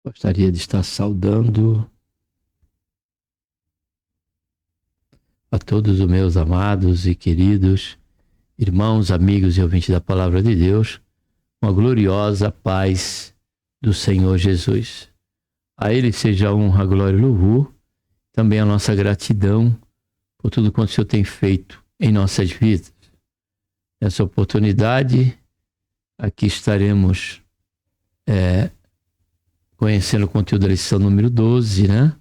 Gostaria de estar saudando a todos os meus amados e queridos irmãos, amigos e ouvintes da Palavra de Deus, com a gloriosa paz do Senhor Jesus. A Ele seja a honra, a glória e o louvor, também a nossa gratidão por tudo quanto o Senhor tem feito em nossas vidas. Nessa oportunidade, aqui estaremos conhecendo o conteúdo da lição número 12, né?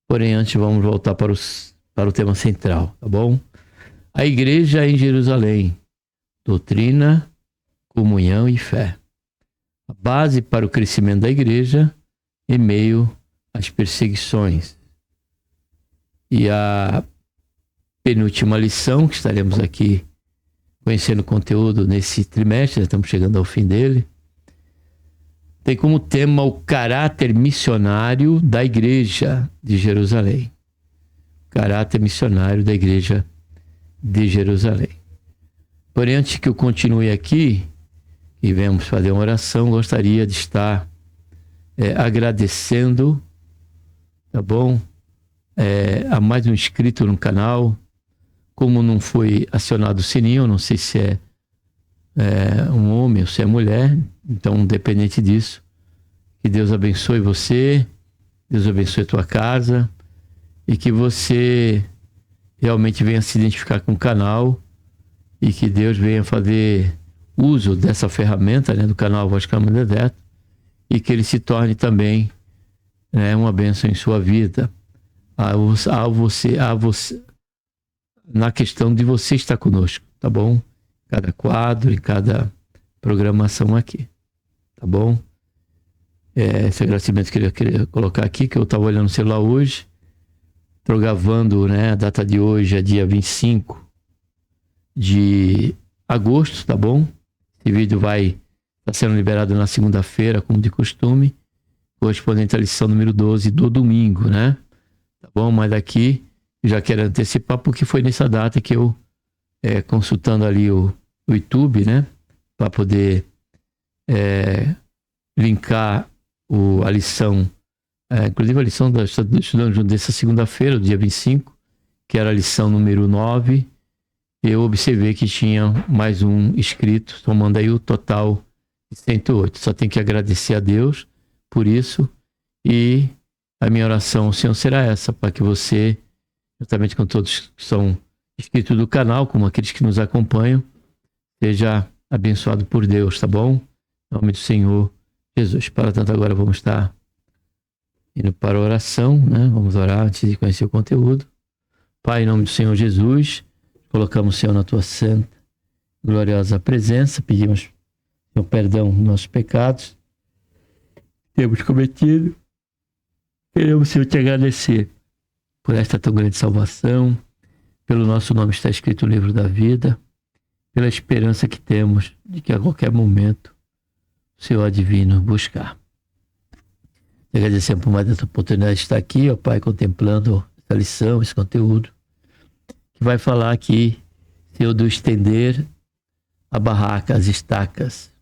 Porém, antes vamos voltar para o tema central, tá bom? A igreja em Jerusalém, doutrina, comunhão e fé. A base para o crescimento da igreja em meio às perseguições. E a penúltima lição, que estaremos aqui conhecendo o conteúdo nesse trimestre, estamos chegando ao fim dele, tem como tema o caráter missionário da igreja de Jerusalém. Caráter missionário da igreja de Jerusalém. Porém, antes que eu continue aqui e venhamos fazer uma oração, gostaria de estar agradecendo, tá bom? A mais um inscrito no canal. Como não foi acionado o sininho, não sei se é um homem ou se é mulher, então, independente disso, que Deus abençoe você, Deus abençoe a tua casa e que você realmente venha se identificar com o canal e que Deus venha fazer uso dessa ferramenta, né, do canal Voz Clamando do Deserto, e que ele se torne também uma bênção em sua vida, a você, na questão de você estar conosco, tá bom? Cada quadro e cada programação aqui, tá bom? Esse agradecimento que eu queria colocar aqui, que eu estava olhando no celular hoje, estou gravando, né, a data de hoje é dia 25 de agosto, tá bom? Esse vídeo vai estar sendo liberado na segunda-feira, como de costume, correspondente à lição número 12 do domingo, né? Tá bom? Mas aqui eu já quero antecipar, porque foi nessa data que eu, consultando ali o YouTube, né, para poder linkar a lição, inclusive a lição da estudando junto dessa segunda-feira, do dia 25, que era a lição número 9, eu observei que tinha mais um inscrito, somando aí o total de 108. Só tenho que agradecer a Deus por isso, e a minha oração ao Senhor será essa, para que você, juntamente com todos que são inscritos do canal, como aqueles que nos acompanham, seja abençoado por Deus, tá bom? Em nome do Senhor Jesus. Para tanto, agora vamos estar indo para a oração, né? Vamos orar antes de conhecer o conteúdo. Pai, em nome do Senhor Jesus, colocamos o Senhor na tua santa, gloriosa presença, pedimos o perdão dos nossos pecados que temos cometido. Queremos, Senhor, te agradecer por esta tão grande salvação, pelo nosso nome está escrito no livro da vida, pela esperança que temos de que a qualquer momento o Senhor há de vir nos buscar. Te agradecemos por mais essa oportunidade de estar aqui, ó Pai, contemplando essa lição, esse conteúdo, que vai falar aqui, Senhor, do estender a barraca, as estacas.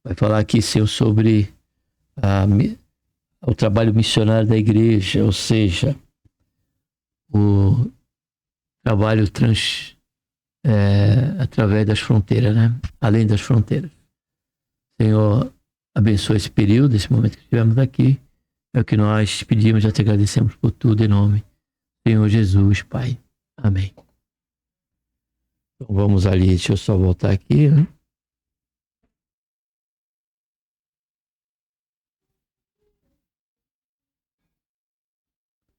Vai falar aqui, Senhor, sobre o trabalho missionário da igreja, ou seja, o trabalho através das fronteiras, né? Além das fronteiras. Senhor, abençoa esse período, esse momento que estivemos aqui. É o que nós pedimos, já te agradecemos por tudo, em nome do Senhor Jesus, Pai. Amém. Então vamos ali, deixa eu só voltar aqui, né?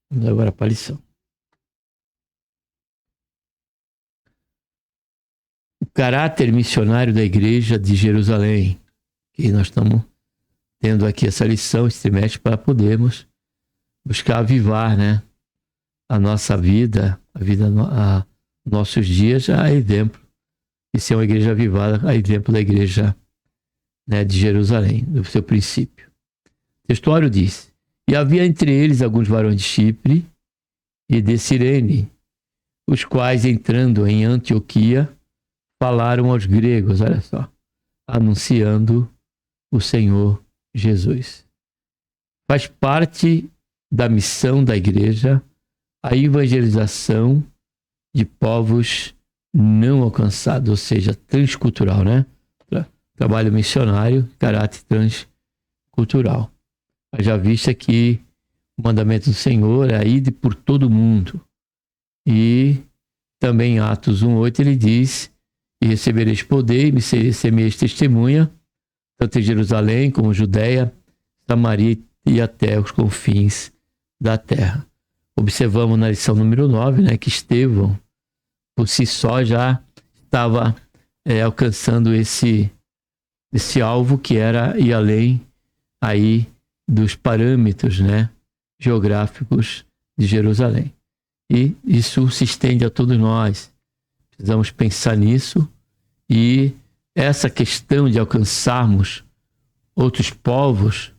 Vamos agora para a lição. O caráter missionário da igreja de Jerusalém. E nós estamos tendo aqui essa lição, esse trimestre, para podermos buscar avivar, né, a nossa vida, nossos dias, a exemplo de ser uma igreja avivada, a exemplo da igreja, né, de Jerusalém, do seu princípio. O textuário diz: e havia entre eles alguns varões de Chipre e de Cirene, os quais, entrando em Antioquia, falaram aos gregos, olha só, anunciando o Senhor Jesus. Faz parte da missão da igreja a evangelização de povos não alcançados, ou seja, transcultural, né? Trabalho missionário, caráter transcultural. Já visto que o mandamento do Senhor é ir por todo mundo. E também em Atos 1:8 ele diz: e recebereis poder e me sereis testemunha, tanto em Jerusalém como Judeia, Samaria e até os confins da terra. Observamos na lição número 9, né, que Estevão, por si só, já estava alcançando esse alvo, que era ir além aí dos parâmetros, né, geográficos de Jerusalém. E isso se estende a todos nós. Precisamos pensar nisso, e essa questão de alcançarmos outros povos,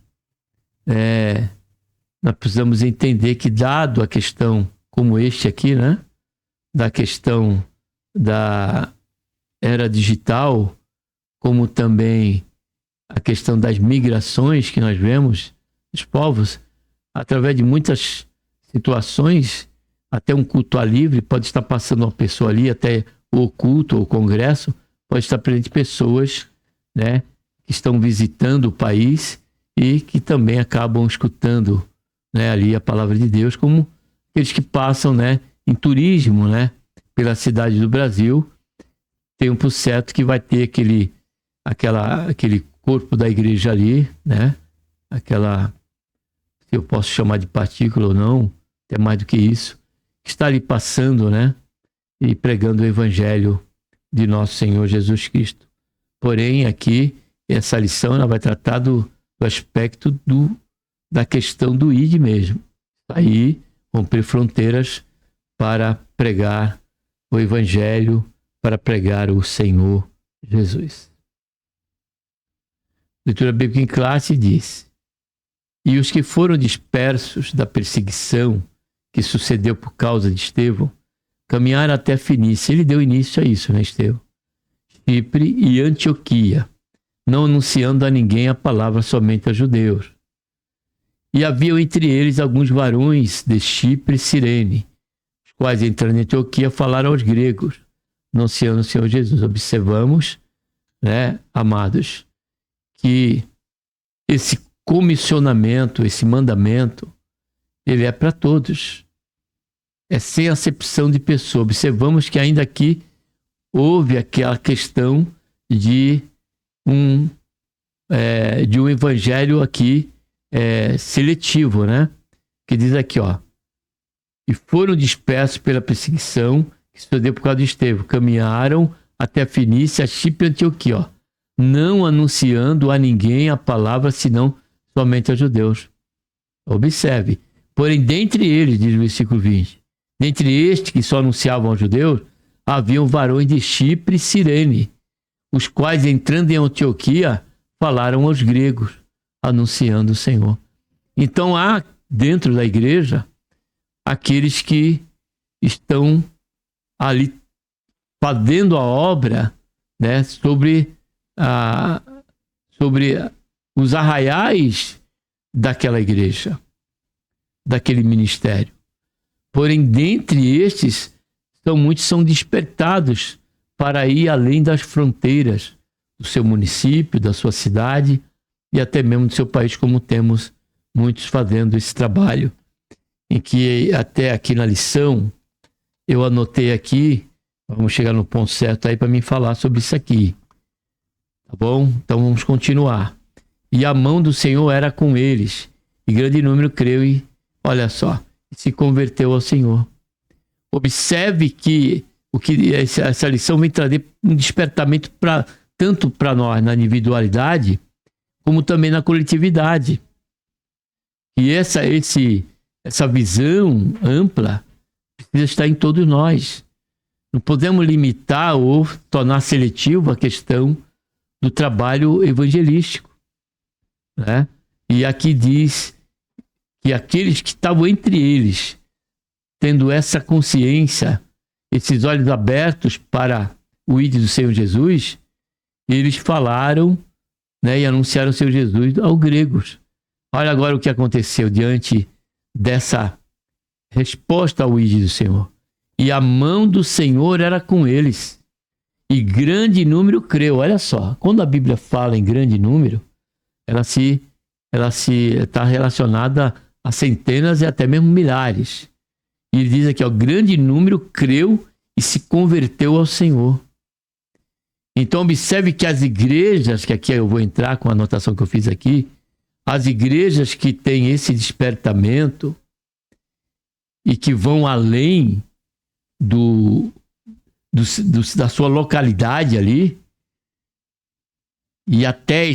nós precisamos entender que, dado a questão como este aqui, né, da questão da era digital, como também a questão das migrações que nós vemos dos povos, através de muitas situações, até um culto a livre, pode estar passando uma pessoa ali, até o culto ou o congresso, pode estar presente pessoas, né, que estão visitando o país e que também acabam escutando, né, ali a palavra de Deus, como aqueles que passam, né, em turismo, né, pela cidade do Brasil. Tem um por certo que vai ter aquele corpo da igreja ali, né, aquela, se eu posso chamar de partícula ou não, até mais do que isso, que está ali passando, né, e pregando o evangelho de nosso Senhor Jesus Cristo. Porém, aqui, essa lição ela vai tratar do aspecto da questão do id mesmo. Aí, romper fronteiras para pregar o evangelho, para pregar o Senhor Jesus. Leitura bíblica em classe diz: e os que foram dispersos da perseguição que sucedeu por causa de Estevão, caminharam até Fenícia. Ele deu início a isso, né, Estevão? Chipre e Antioquia, não anunciando a ninguém a palavra, somente a judeus. E haviam entre eles alguns varões de Chipre e Cirene, os quais, entrando em Antioquia, falaram aos gregos, anunciando o Senhor Jesus. Observamos, né, amados, que esse comissionamento, esse mandamento, ele é para todos. É sem acepção de pessoa. Observamos que ainda aqui houve aquela questão de um evangelho aqui seletivo, né? Que diz aqui, ó: e foram dispersos pela perseguição que sucedeu por causa de Estevão, caminharam até Fenícia, Chipre e Antioquia, ó, não anunciando a ninguém a palavra, senão somente aos judeus. Observe. Porém, dentre eles, diz o versículo 20, dentre estes que só anunciavam aos judeus, haviam varões de Chipre e Cirene, os quais, entrando em Antioquia, falaram aos gregos, anunciando o Senhor. Então, há dentro da igreja aqueles que estão ali fazendo a obra, né, sobre os arraiais daquela igreja, daquele ministério. Porém, dentre estes, muitos são despertados para ir além das fronteiras do seu município, da sua cidade e até mesmo do seu país, como temos muitos fazendo esse trabalho. Em que até aqui na lição, eu anotei aqui, vamos chegar no ponto certo aí para mim falar sobre isso aqui. Tá bom? Então vamos continuar. E a mão do Senhor era com eles, e grande número creu e, olha só, se converteu ao Senhor. Observe que essa lição vem trazer um despertamento tanto para nós na individualidade, como também na coletividade. E essa visão ampla precisa estar em todos nós. Não podemos limitar ou tornar seletivo a questão do trabalho evangelístico, né? E aqui diz que aqueles que estavam entre eles, tendo essa consciência, esses olhos abertos para o ID do Senhor Jesus, eles falaram, né, e anunciaram o Senhor Jesus aos gregos. Olha agora o que aconteceu diante dessa resposta ao ID do Senhor. E a mão do Senhor era com eles, e grande número creu. Olha só, quando a Bíblia fala em grande número, ela se está relacionada a centenas e até mesmo milhares. E ele diz aqui, ó, grande número creu e se converteu ao Senhor. Então observe que as igrejas, que aqui eu vou entrar com a anotação que eu fiz aqui, as igrejas que têm esse despertamento e que vão além da sua localidade ali e até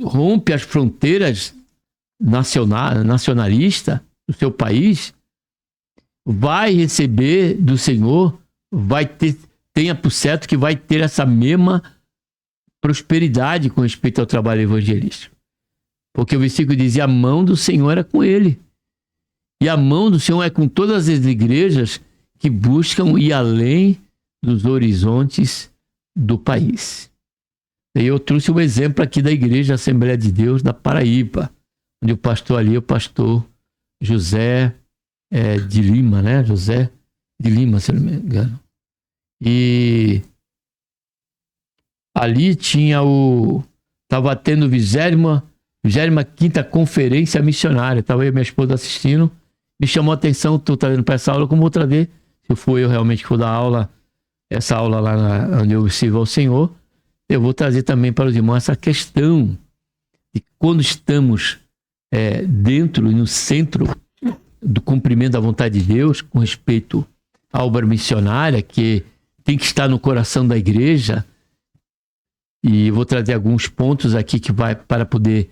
rompe as fronteiras nacionalistas do seu país, vai receber do Senhor, tenha por certo que vai ter essa mesma prosperidade com respeito ao trabalho evangelístico. Porque o versículo dizia, a mão do Senhor era com ele. E a mão do Senhor é com todas as igrejas que buscam ir além dos horizontes do país. E eu trouxe um exemplo aqui da Igreja Assembleia de Deus da Paraíba, onde o pastor ali é o pastor José de Lima, né? José de Lima, se eu não me engano. E ali estava tendo 25ª Conferência Missionária. Estava eu e minha esposa assistindo. Me chamou a atenção, estou trazendo para essa aula, como vou trazer, se for eu realmente que for dar aula, essa aula lá onde eu sirvo ao Senhor, eu vou trazer também para os irmãos essa questão de quando estamos dentro e no centro do cumprimento da vontade de Deus, com respeito à obra missionária, que tem que estar no coração da igreja, e eu vou trazer alguns pontos aqui que vai para poder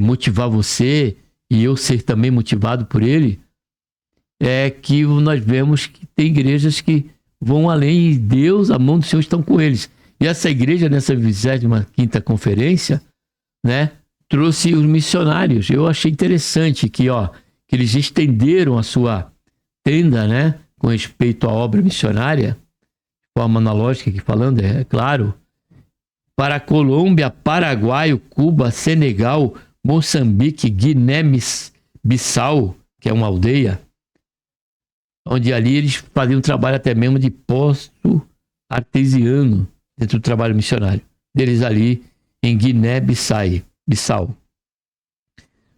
motivar você e eu ser também motivado por ele, é que nós vemos que tem igrejas que vão além e Deus, a mão do Senhor estão com eles. E essa igreja, nessa 25ª Conferência, né, trouxe os missionários. Eu achei interessante que eles estenderam a sua tenda, né, com respeito à obra missionária, de forma analógica aqui falando, é claro, para a Colômbia, Paraguai, Cuba, Senegal, Moçambique, Guiné-Bissau, que é uma aldeia, onde ali eles faziam um trabalho até mesmo de poço artesiano dentro do trabalho missionário deles ali em Guiné-Bissau.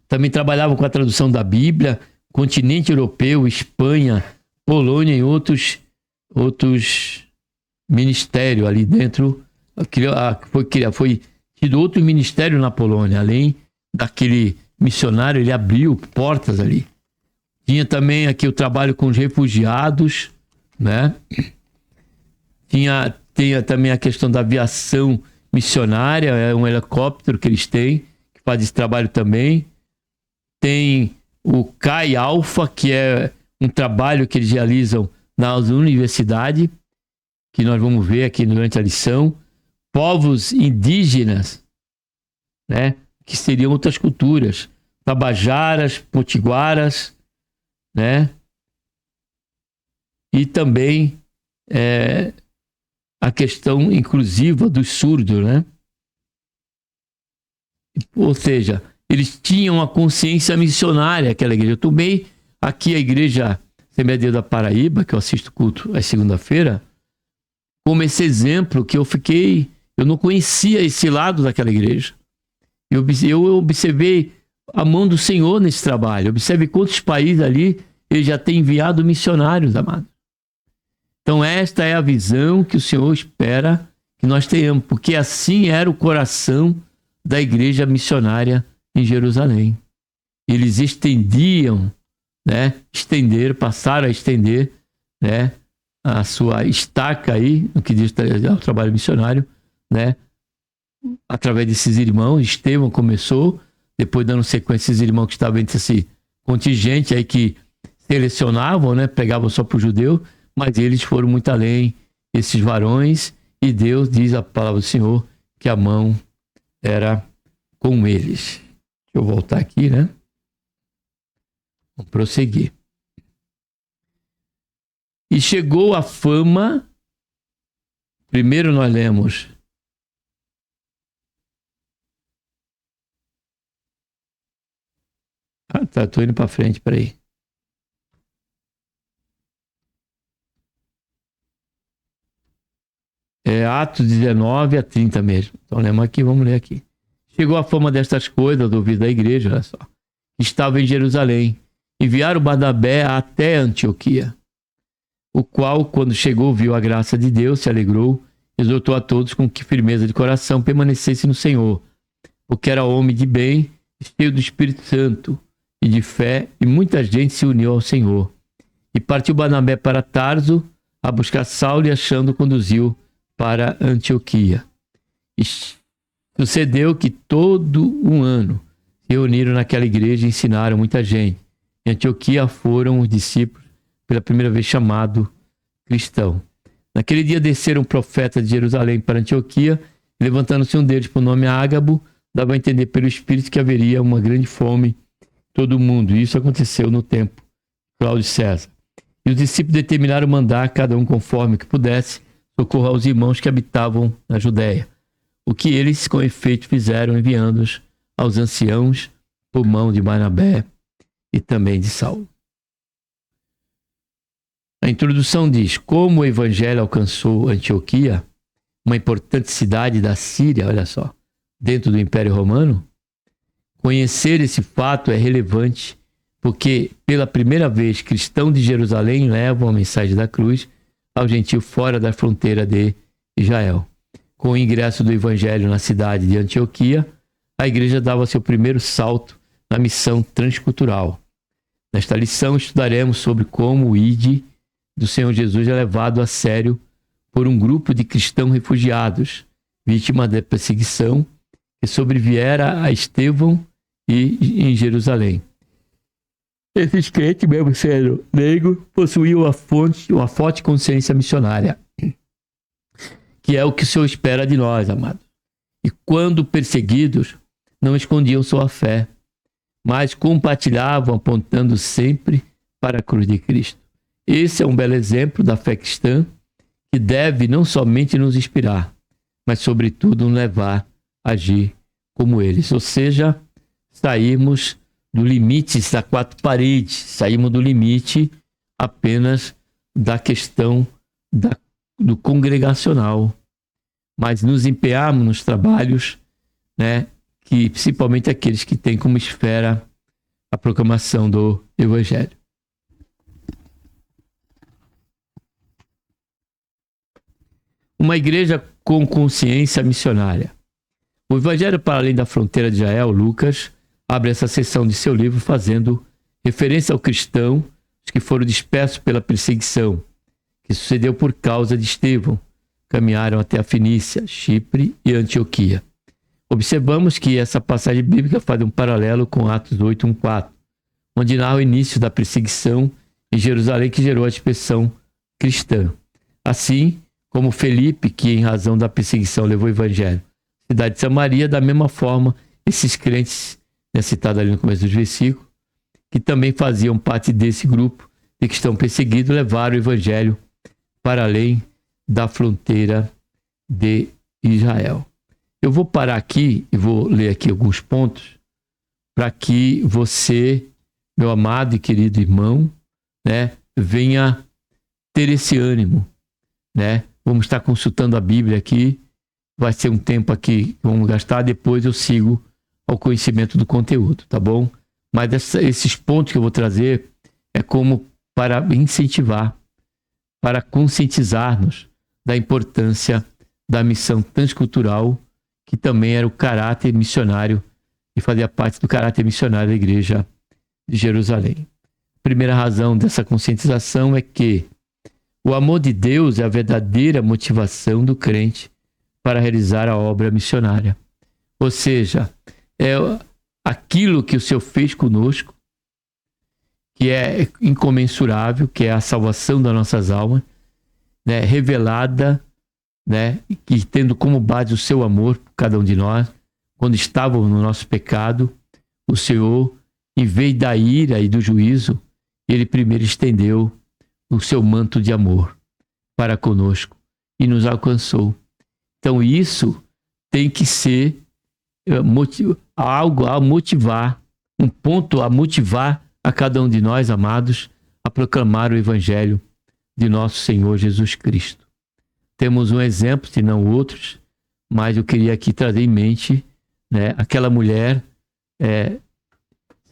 Também trabalhavam com a tradução da Bíblia, continente europeu, Espanha, Polônia e outros ministérios ali dentro. Foi tido outro ministério na Polônia, além daquele missionário, ele abriu portas ali. Tinha também aqui o trabalho com os refugiados, né? Tinha também a questão da aviação missionária, é um helicóptero que eles têm, que faz esse trabalho também. Tem o CAI Alpha, que é um trabalho que eles realizam nas universidades, que nós vamos ver aqui durante a lição. Povos indígenas, né? Que seriam outras culturas, tabajaras, potiguaras, né? E também a questão inclusiva dos surdos, né? Ou seja, eles tinham a consciência missionária, aquela igreja. Eu tomei aqui a igreja Assembleia de Deus da Paraíba, que eu assisto culto às segunda-feira, como esse exemplo que eu não conhecia esse lado daquela igreja. Eu observei a mão do Senhor nesse trabalho. Observe quantos países ali ele já tem enviado missionários, amados. Então esta é a visão que o Senhor espera que nós tenhamos, porque assim era o coração da igreja missionária em Jerusalém. Eles passaram a estender, né, a sua estaca aí, no que diz ao trabalho missionário, né, através desses irmãos. Estevão começou, depois dando sequência esses irmãos que estavam entre esse contingente aí que selecionavam, né, pegavam só para o judeu, mas eles foram muito além, esses varões, e Deus diz a palavra do Senhor que a mão era com eles. Deixa eu voltar aqui, né? Vamos prosseguir. E chegou a fama. Primeiro nós lemos. Ah, tá, tô indo para frente, peraí. É Atos 19 a 30 mesmo. Então lemos aqui, vamos ler aqui. Chegou a fama destas coisas do ouvido da igreja, olha só. Estava em Jerusalém. Enviaram Barnabé até Antioquia, o qual, quando chegou, viu a graça de Deus, se alegrou, exortou a todos com que firmeza de coração permanecesse no Senhor, porque era homem de bem, cheio do Espírito Santo e de fé, e muita gente se uniu ao Senhor. E partiu Barnabé para Tarso a buscar Saulo, e achando, conduziu para Antioquia. E sucedeu que todo um ano se reuniram naquela igreja e ensinaram muita gente. Em Antioquia foram os discípulos pela primeira vez chamado cristão. Naquele dia desceram profetas de Jerusalém para Antioquia, e levantando-se um deles por nome Ágabo, dava a entender pelo Espírito que haveria uma grande fome em todo o mundo. E isso aconteceu no tempo de Cláudio César. E os discípulos determinaram mandar, cada um conforme que pudesse, socorro aos irmãos que habitavam na Judéia. O que eles, com efeito, fizeram, enviando-os aos anciãos por mão de Barnabé e também de Saulo. A introdução diz: como o evangelho alcançou Antioquia, uma importante cidade da Síria, olha só, dentro do Império Romano. Conhecer esse fato é relevante, porque pela primeira vez cristãos de Jerusalém levam a mensagem da cruz ao gentio fora da fronteira de Israel. Com o ingresso do evangelho na cidade de Antioquia, a igreja dava seu primeiro salto na missão transcultural. Nesta lição estudaremos sobre como o ID do Senhor Jesus é levado a sério por um grupo de cristãos refugiados, vítimas da perseguição que sobreviera a Estevão e em Jerusalém. Esses crentes, mesmo sendo negros, possuíam uma forte consciência missionária, que é o que o Senhor espera de nós, amados. E quando perseguidos, não escondiam sua fé, mas compartilhavam, apontando sempre para a cruz de Cristo. Esse é um belo exemplo da fé cristã, que deve não somente nos inspirar, mas sobretudo nos levar a agir como eles. Ou seja, sairmos do limite das quatro paredes, saímos do limite apenas da questão do congregacional, mas nos empenharmos nos trabalhos, né, que principalmente aqueles que têm como esfera a proclamação do Evangelho. Uma igreja com consciência missionária. O Evangelho para além da fronteira de Israel, Lucas, abre essa seção de seu livro fazendo referência ao cristão que foram dispersos pela perseguição, que sucedeu por causa de Estevão. Caminharam até a Fenícia, Chipre e Antioquia. Observamos que essa passagem bíblica faz um paralelo com Atos 8, 1, 4, onde narra o início da perseguição em Jerusalém que gerou a dispersão cristã. Assim como Felipe, que em razão da perseguição levou o evangelho à cidade de Samaria, da mesma forma, esses crentes, citado ali no começo dos versículos, que também faziam parte desse grupo de que estão perseguidos, levaram o evangelho para além da fronteira de Israel. Eu vou parar aqui e vou ler aqui alguns pontos para que você, meu amado e querido irmão, né, venha ter esse ânimo, né? Vamos estar consultando a Bíblia aqui, vai ser um tempo aqui que vamos gastar, depois eu sigo ao conhecimento do conteúdo, tá bom? Mas esses pontos que eu vou trazer é como para incentivar, para conscientizar-nos da importância da missão transcultural, que também era o caráter missionário e fazia parte do caráter missionário da igreja de Jerusalém. A primeira razão dessa conscientização é que o amor de Deus é a verdadeira motivação do crente para realizar a obra missionária. Ou seja, é aquilo que o Senhor fez conosco, que é incomensurável, que é a salvação das nossas almas, né, revelada, né, que tendo como base o seu amor por cada um de nós, quando estávamos no nosso pecado, o Senhor, em vez da ira e do juízo, ele primeiro estendeu o seu manto de amor para conosco e nos alcançou. Então isso tem que ser algo a motivar, um ponto a motivar a cada um de nós, amados, a proclamar o Evangelho de nosso Senhor Jesus Cristo. Temos um exemplo, se não outros, mas eu queria aqui trazer em mente, né, aquela mulher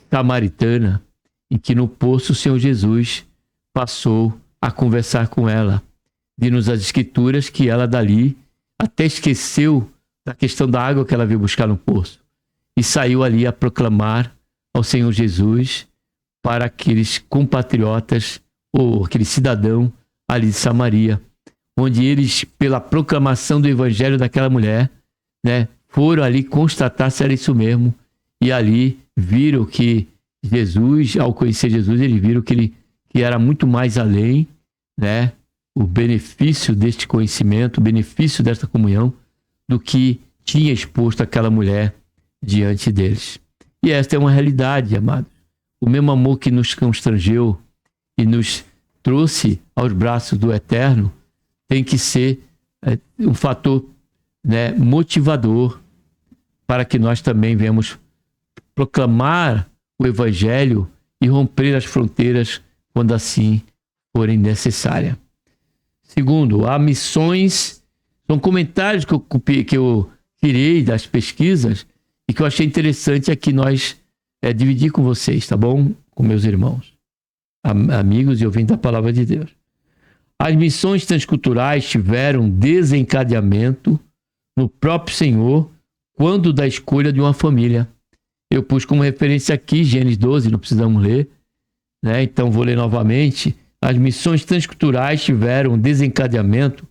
samaritana, em que no poço o Senhor Jesus passou a conversar com ela. Diz-nos as Escrituras que ela dali até esqueceu da questão da água que ela veio buscar no poço e saiu ali a proclamar ao Senhor Jesus para aqueles compatriotas ou aquele cidadão ali de Samaria, onde eles, pela proclamação do evangelho daquela mulher, né, foram ali constatar se era isso mesmo, e ali viram que Jesus, ao conhecer Jesus, eles viram que era muito mais além, né, o benefício deste conhecimento, o benefício desta comunhão, do que tinha exposto aquela mulher diante deles. E esta é uma realidade, amado. O mesmo amor que nos constrangeu e nos trouxe aos braços do Eterno tem que ser um fator, né, motivador para que nós também venhamos proclamar o Evangelho e romper as fronteiras quando assim forem necessárias. Segundo, há missões, são comentários que eu tirei das pesquisas e que eu achei interessante aqui nós dividir com vocês, tá bom? Com meus irmãos, amigos e ouvintes da Palavra de Deus. As missões transculturais tiveram desencadeamento no próprio Senhor quando da escolha de uma família. Eu pus como referência aqui Gênesis 12, não precisamos ler, né? Então vou ler novamente. As missões transculturais tiveram desencadeamento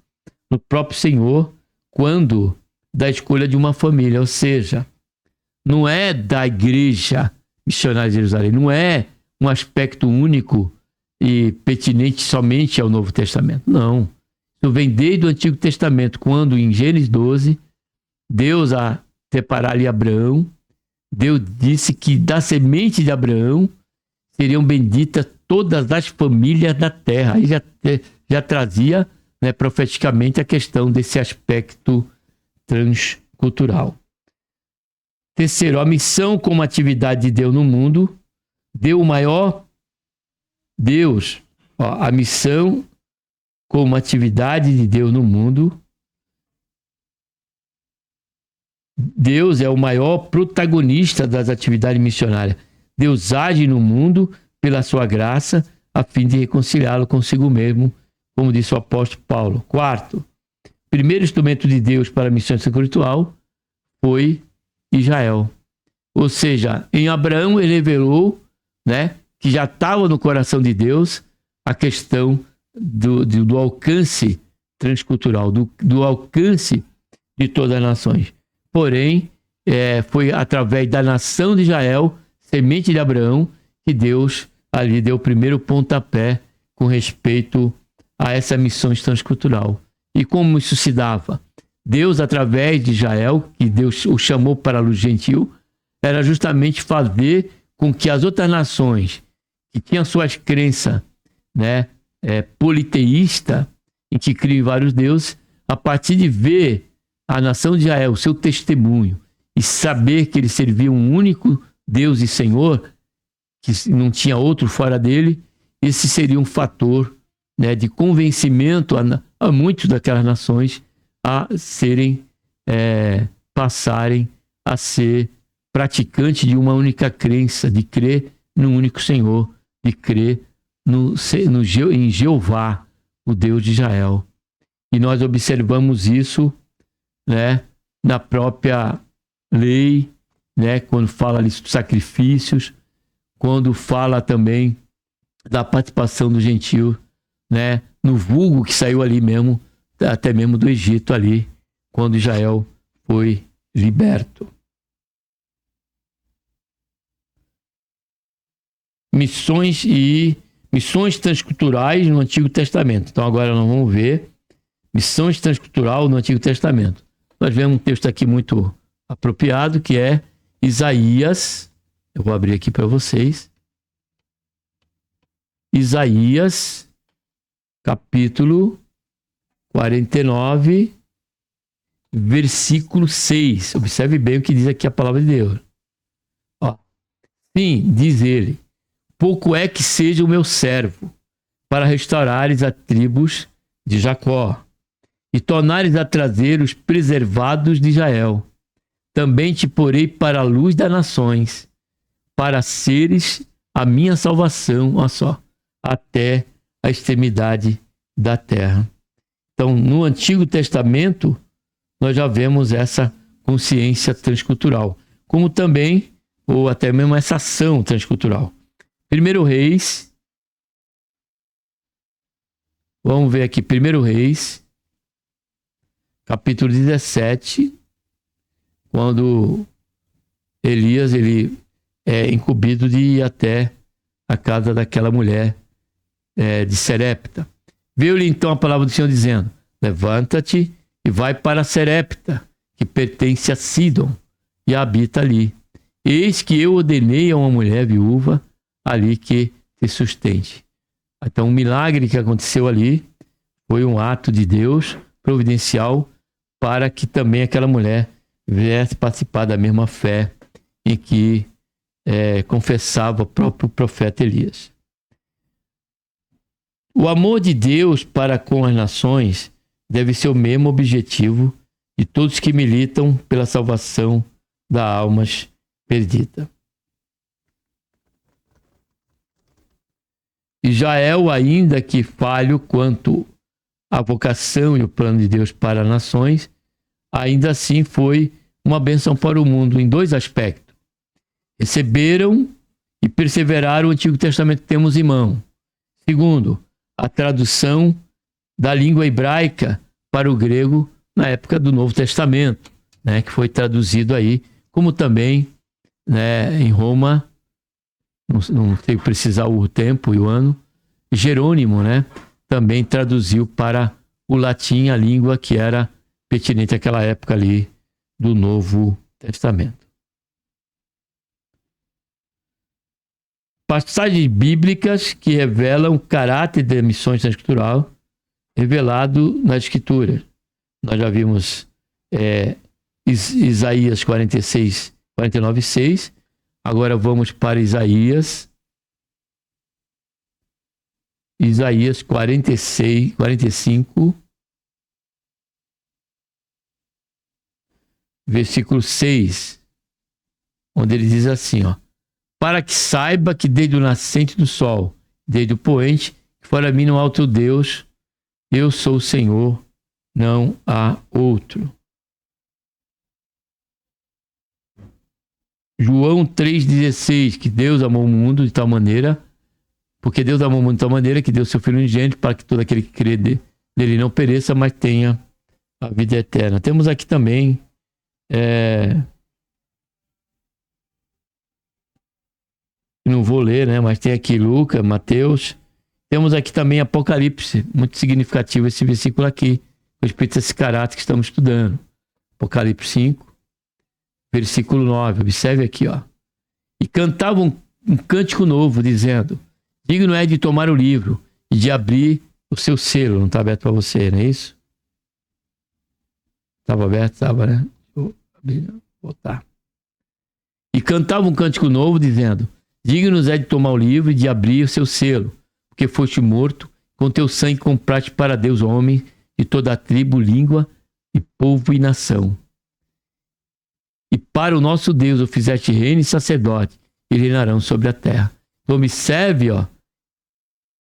no próprio Senhor quando da escolha de uma família, ou seja, não é da igreja missionária de Jerusalém, não é um aspecto único e pertinente somente ao Novo Testamento. Não. Isso vem desde o Antigo Testamento, quando em Gênesis 12, Deus, a separar ali Abraão, Deus disse que da semente de Abraão seriam benditas todas as famílias da terra. Aí já trazia, né, profeticamente a questão desse aspecto transcultural. Terceiro, a missão como atividade de Deus no mundo deu o maior Deus, a missão como atividade de Deus no mundo. Deus é o maior protagonista das atividades missionárias. Deus age no mundo pela sua graça a fim de reconciliá-lo consigo mesmo, como disse o apóstolo Paulo. Quarto, o primeiro instrumento de Deus para a missão espiritual foi Israel. Ou seja, em Abraão ele revelou, né, que já estava no coração de Deus a questão do alcance transcultural, do alcance de todas as nações. Porém, foi através da nação de Israel, semente de Abraão, que Deus ali deu o primeiro pontapé com respeito a essa missão transcultural. E como isso se dava? Deus, através de Israel, que Deus o chamou para a luz gentil, era justamente fazer com que as outras nações que tinham suas crenças, né, politeísta, em que criam em vários deuses, a partir de ver a nação de Israel, o seu testemunho, e saber que ele servia um único Deus e Senhor, que não tinha outro fora dele, esse seria um fator, né, de convencimento a muitos daquelas nações a serem, passarem a ser praticantes de uma única crença, de crer no único Senhor, de crer em Jeová, o Deus de Israel. E nós observamos isso, né, na própria lei, né, quando fala ali dos sacrifícios, quando fala também da participação do gentio, né, no vulgo que saiu ali mesmo, até mesmo do Egito ali, quando Israel foi liberto. Missões transculturais no Antigo Testamento. Então agora nós vamos ver missões transcultural no Antigo Testamento. Nós vemos um texto aqui muito apropriado, que é Isaías. Eu vou abrir aqui para vocês. Isaías, capítulo 49, versículo 6. Observe bem o que diz aqui a palavra de Deus. Ó, sim, diz ele, pouco é que seja o meu servo, para restaurares as tribos de Jacó, e tornares a trazer os preservados de Israel. Também te porei para a luz das nações, para seres a minha salvação, olha só, até a extremidade da terra. Então, no Antigo Testamento, nós já vemos essa consciência transcultural, como também, ou até mesmo essa ação transcultural. 1 Reis, vamos ver aqui, 1 Reis, capítulo 17, quando Elias ele é incumbido de ir até a casa daquela mulher de Serepta. Veio-lhe então a palavra do Senhor dizendo, levanta-te e vai para Serepta, que pertence a Sidom, e habita ali. Eis que eu ordenei a uma mulher viúva ali que te sustente. Então, o milagre que aconteceu ali foi um ato de Deus providencial para que também aquela mulher viesse participar da mesma fé em que confessava o próprio profeta Elias. O amor de Deus para com as nações deve ser o mesmo objetivo de todos que militam pela salvação das almas perdidas. Israel, ainda que falho quanto à vocação e o plano de Deus para as nações, ainda assim foi uma bênção para o mundo em dois aspectos. Receberam e perseveraram o Antigo Testamento que temos em mão. Segundo, a tradução da língua hebraica para o grego na época do Novo Testamento, né, que foi traduzido aí, como também, né, em Roma, não sei precisar o tempo e o ano, Jerônimo, né, também traduziu para o latim a língua que era pertinente àquela época ali do Novo Testamento. Passagens bíblicas que revelam o caráter da missão transcultural revelado na Escritura. Nós já vimos Isaías 46, 49, 6. Agora vamos para Isaías 46, 45, versículo 6, onde ele diz assim, ó, para que saiba que desde o nascente do sol, desde o poente, que fora mim não há outro Deus, eu sou o Senhor, não há outro. João 3,16, que Deus amou o mundo de tal maneira, porque Deus amou o mundo de tal maneira que deu seu Filho unigênito para que todo aquele que crê nele não pereça, mas tenha a vida eterna. Temos aqui também não vou ler, né? Mas tem aqui Lucas, Mateus. Temos aqui também Apocalipse, muito significativo esse versículo aqui, a respeito desse caráter que estamos estudando. Apocalipse 5, versículo 9. Observe aqui, ó. E cantavam um cântico novo, dizendo, digno é de tomar o livro e de abrir o seu selo. Não está aberto para você, não é isso? Estava aberto? Estava, né? Vou abrir, botar. E cantava um cântico novo, dizendo, digno é de tomar o livro e de abrir o seu selo, porque foste morto, com teu sangue compraste para Deus homem de toda a tribo, língua e povo e nação. E para o nosso Deus o fizeste reino e sacerdote, e reinarão sobre a terra. Então observe, ó,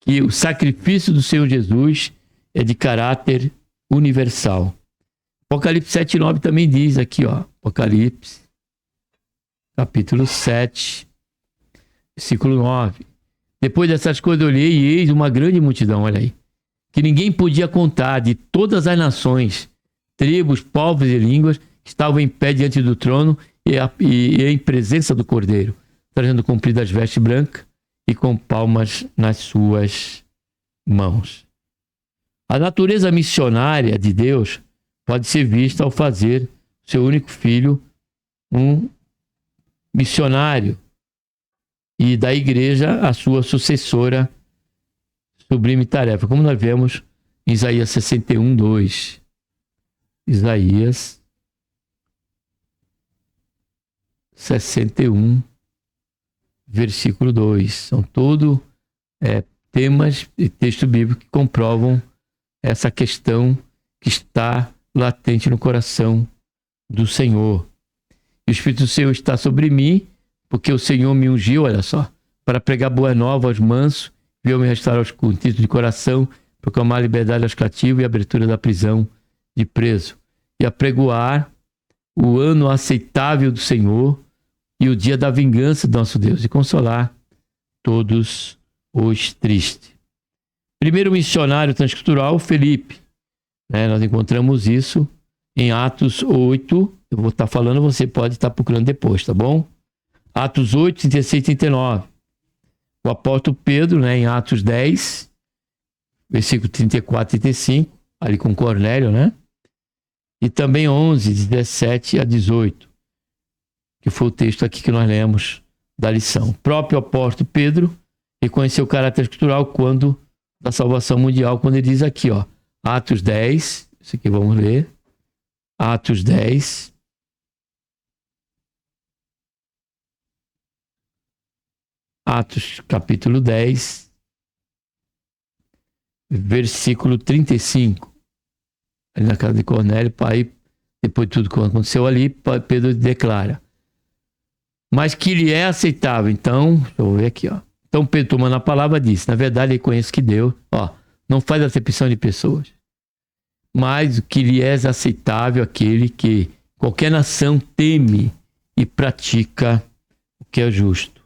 que o sacrifício do Senhor Jesus é de caráter universal. Apocalipse 7,9 também diz aqui, ó, Apocalipse, capítulo 7, versículo 9. Depois dessas coisas olhei e eis uma grande multidão, olha aí, que ninguém podia contar, de todas as nações, tribos, povos e línguas, que estavam em pé diante do trono e em presença do Cordeiro, trazendo compridas vestes brancas e com palmas nas suas mãos. A natureza missionária de Deus pode ser vista ao fazer seu único filho um missionário e da igreja a sua sucessora sublime tarefa, como nós vemos em Isaías 61, 2. Isaías 61, versículo 2. São todos temas e texto bíblico que comprovam essa questão que está latente no coração do Senhor. E o Espírito do Senhor está sobre mim, porque o Senhor me ungiu, olha só, para pregar boa nova aos mansos, viu-me restaurar aos contritos de coração, proclamar a liberdade aos cativos e a abertura da prisão de preso, e apregoar o ano aceitável do Senhor e o dia da vingança do nosso Deus, e consolar todos os tristes. Primeiro missionário transcultural, Felipe. Nós encontramos isso em Atos 8. Eu vou estar falando, você pode estar procurando depois, tá bom? Atos 8, 36 e 39. O apóstolo Pedro, em Atos 10, versículo 34 e 35, ali com Cornélio, E também 11, 17 a 18, que foi o texto aqui que nós lemos da lição. O próprio apóstolo Pedro reconheceu o caráter cultural da salvação mundial, quando ele diz aqui, Atos 10, isso aqui vamos ler, Atos 10, Atos capítulo 10, versículo 35, ali na casa de Cornélio, aí, depois de tudo que aconteceu ali, Pedro declara, mas que lhe é aceitável. Então, deixa eu ver aqui, Então Pedro, tomando a palavra, disse, na verdade, reconheço que Deus, não faz acepção de pessoas, mas o que lhe é aceitável aquele que qualquer nação teme e pratica o que é justo.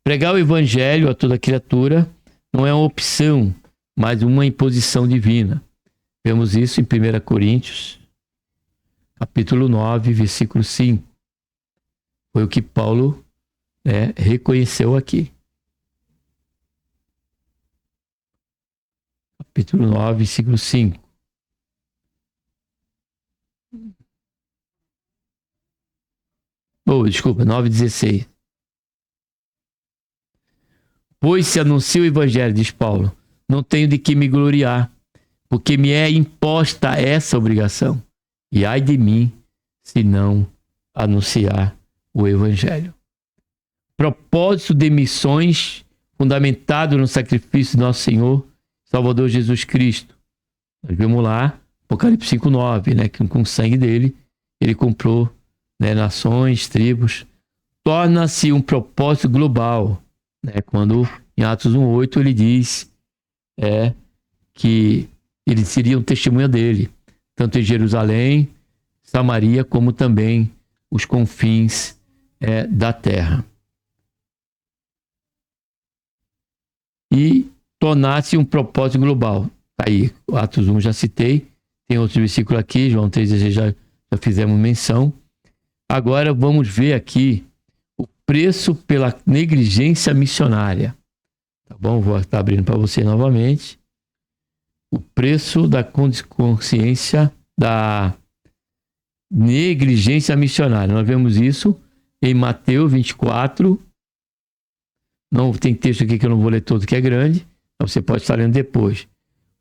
Pregar o evangelho a toda criatura não é uma opção, mas uma imposição divina. Vemos isso em 1 Coríntios, capítulo 9, versículo 5. Foi o que Paulo reconheceu aqui. Capítulo 9, versículo 5. Desculpa, 9:16. Pois se anuncia o evangelho, diz Paulo, não tenho de que me gloriar, porque me é imposta essa obrigação. E ai de mim, se não anunciar o evangelho. Propósito de missões fundamentado no sacrifício do nosso Senhor, Salvador Jesus Cristo. Nós vemos lá, Apocalipse 5:9, que com o sangue dele, ele comprou nações, tribos. Torna-se um propósito global. Quando em Atos 1:8 ele diz que eles seriam testemunha dele, tanto em Jerusalém, Samaria, como também os confins da terra. E tornar-se um propósito global. Aí, Atos 1 já citei, tem outro versículo aqui, João 3,16 já fizemos menção. Agora vamos ver aqui o preço pela negligência missionária. Tá bom? Vou estar abrindo para você novamente. O preço da consciência da negligência missionária. Nós vemos isso em Mateus 24. Não tem texto aqui que eu não vou ler todo, que é grande. Então você pode estar lendo depois.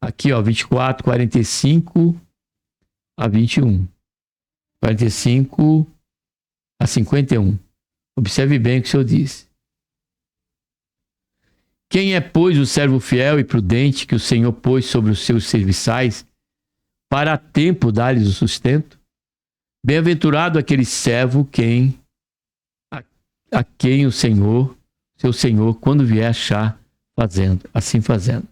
Aqui, 24, 45 a 21. 45 a 51. Observe bem o que o Senhor diz. Quem é, pois, o servo fiel e prudente que o Senhor pôs sobre os seus serviçais, para a tempo dar-lhes o sustento? Bem-aventurado aquele servo a quem o Senhor, seu Senhor, quando vier achar assim fazendo.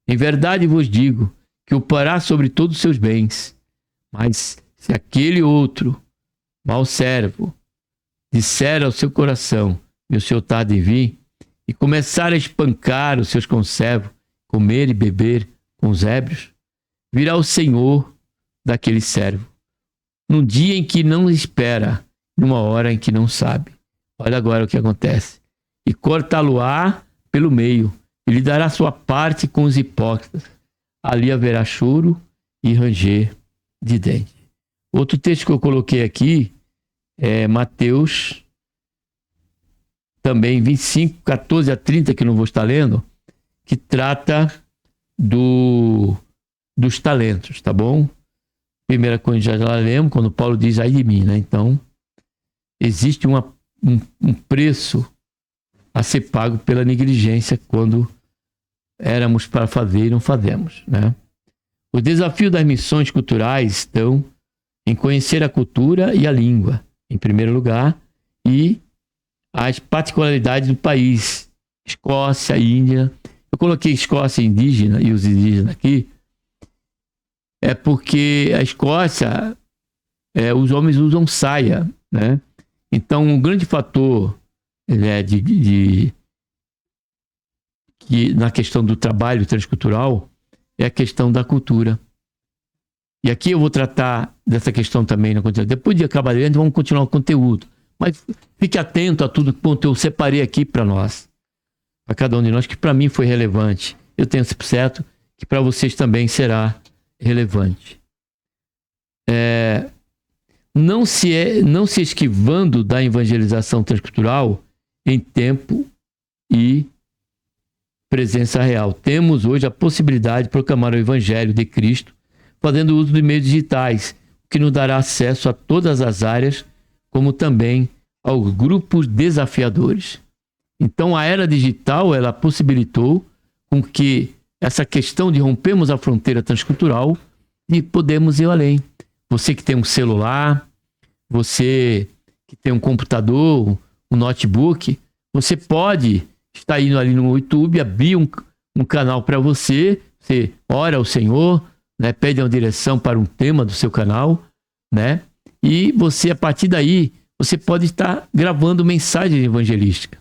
Em verdade vos digo que o porá sobre todos os seus bens. Mas se aquele outro, mau servo, disser ao seu coração, meu Senhor tarda em vir, e começar a espancar os seus conservos, comer e beber com os ébrios, virá o Senhor daquele servo, num dia em que não espera, numa hora em que não sabe. Olha agora o que acontece. E cortá-lo-á pelo meio, e lhe dará sua parte com os hipócritas. Ali haverá choro e ranger de dente. Outro texto que eu coloquei aqui é Mateus, também 25, 14 a 30, que não vou estar lendo, que trata dos talentos, tá bom? Primeira coisa já lemos, quando Paulo diz, ai de mim, né? Então, existe um preço a ser pago pela negligência quando éramos para fazer e não fazemos, né? O desafio das missões culturais estão em conhecer a cultura e a língua, em primeiro lugar, e as particularidades do país, Escócia, Índia. Eu coloquei Escócia indígena e os indígenas aqui, é porque a Escócia, os homens usam saia, né? Então, um grande fator que na questão do trabalho transcultural é a questão da cultura. E aqui eu vou tratar dessa questão também na continuidade. Depois de acabar lendo, vamos continuar o conteúdo. Mas fique atento a tudo que eu separei aqui para nós, para cada um de nós, que para mim foi relevante. Eu tenho certo que para vocês também será relevante. Não se esquivando da evangelização transcultural em tempo e presença real. Temos hoje a possibilidade de proclamar o Evangelho de Cristo fazendo uso de meios digitais, o que nos dará acesso a todas as áreas, como também aos grupos desafiadores. Então, a era digital, ela possibilitou com que essa questão de rompermos a fronteira transcultural e podemos ir além. Você que tem um celular, você que tem um computador, um notebook, você pode estar indo ali no YouTube, abrir um canal para você ora ao Senhor, né? Pede uma direção para um tema do seu canal, né? E você, a partir daí, você pode estar gravando mensagem evangelística,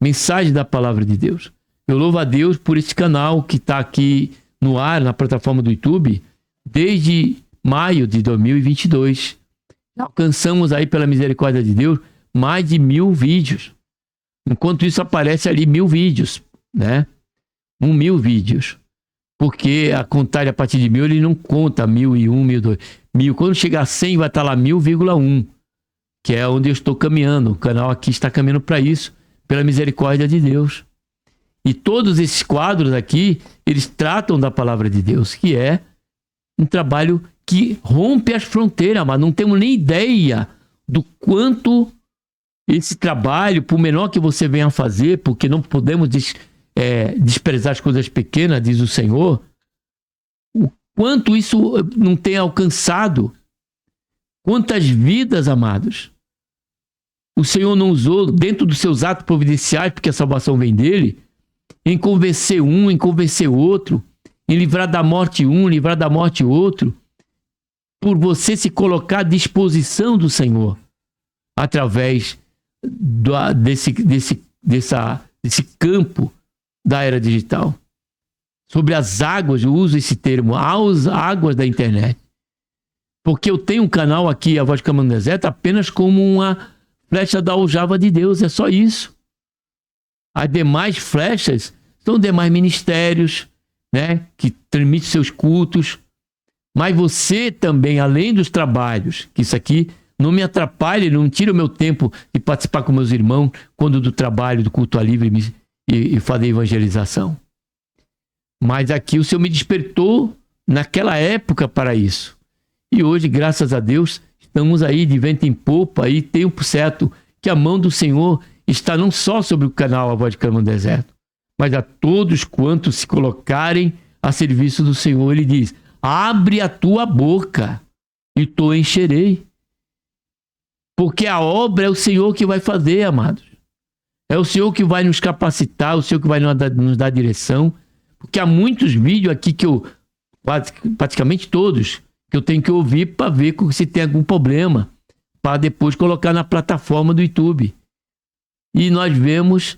mensagem da palavra de Deus. Eu louvo a Deus por esse canal que está aqui no ar, na plataforma do YouTube, desde maio de 2022. Alcançamos aí, pela misericórdia de Deus, mais de 1000 vídeos. Enquanto isso, aparece ali 1000 vídeos, né? 1000 vídeos. Porque a contagem a partir de 1000, ele não conta 1001, 1002. 1000. Quando chegar a 100, vai estar lá 1000,1, que é onde eu estou caminhando. O canal aqui está caminhando para isso, pela misericórdia de Deus. E todos esses quadros aqui, eles tratam da palavra de Deus, que é um trabalho que rompe as fronteiras, mas não temos nem ideia do quanto esse trabalho, por menor que você venha a fazer, porque não podemos desprezar as coisas pequenas, diz o Senhor, o quanto isso não tem alcançado, quantas vidas, amados, o Senhor não usou dentro dos seus atos providenciais, porque a salvação vem dele, em convencer um, em convencer outro, em livrar da morte um, livrar da morte outro, por você se colocar à disposição do Senhor, através desse campo da era digital. Sobre as águas, eu uso esse termo, as águas da internet. Porque eu tenho um canal aqui, A Voz de Caminho no Deserto, apenas como uma flecha da aljava de Deus, é só isso. As demais flechas são demais ministérios, né, que transmitem seus cultos. Mas você também, além dos trabalhos, que isso aqui não me atrapalha, não tira o meu tempo de participar com meus irmãos quando do trabalho, do culto a livre e fazer evangelização. Mas aqui o Senhor me despertou naquela época para isso. E hoje, graças a Deus, estamos aí de vento em popa e tempo certo que a mão do Senhor está não só sobre o canal A Voz de Caminho no Deserto, mas a todos quantos se colocarem a serviço do Senhor. Ele diz: abre a tua boca e tu encherei. Porque a obra é o Senhor que vai fazer, amados. É o Senhor que vai nos capacitar, o Senhor que vai nos dar direção. Porque há muitos vídeos aqui que eu, praticamente todos, que eu tenho que ouvir para ver se tem algum problema, para depois colocar na plataforma do YouTube. E nós vemos,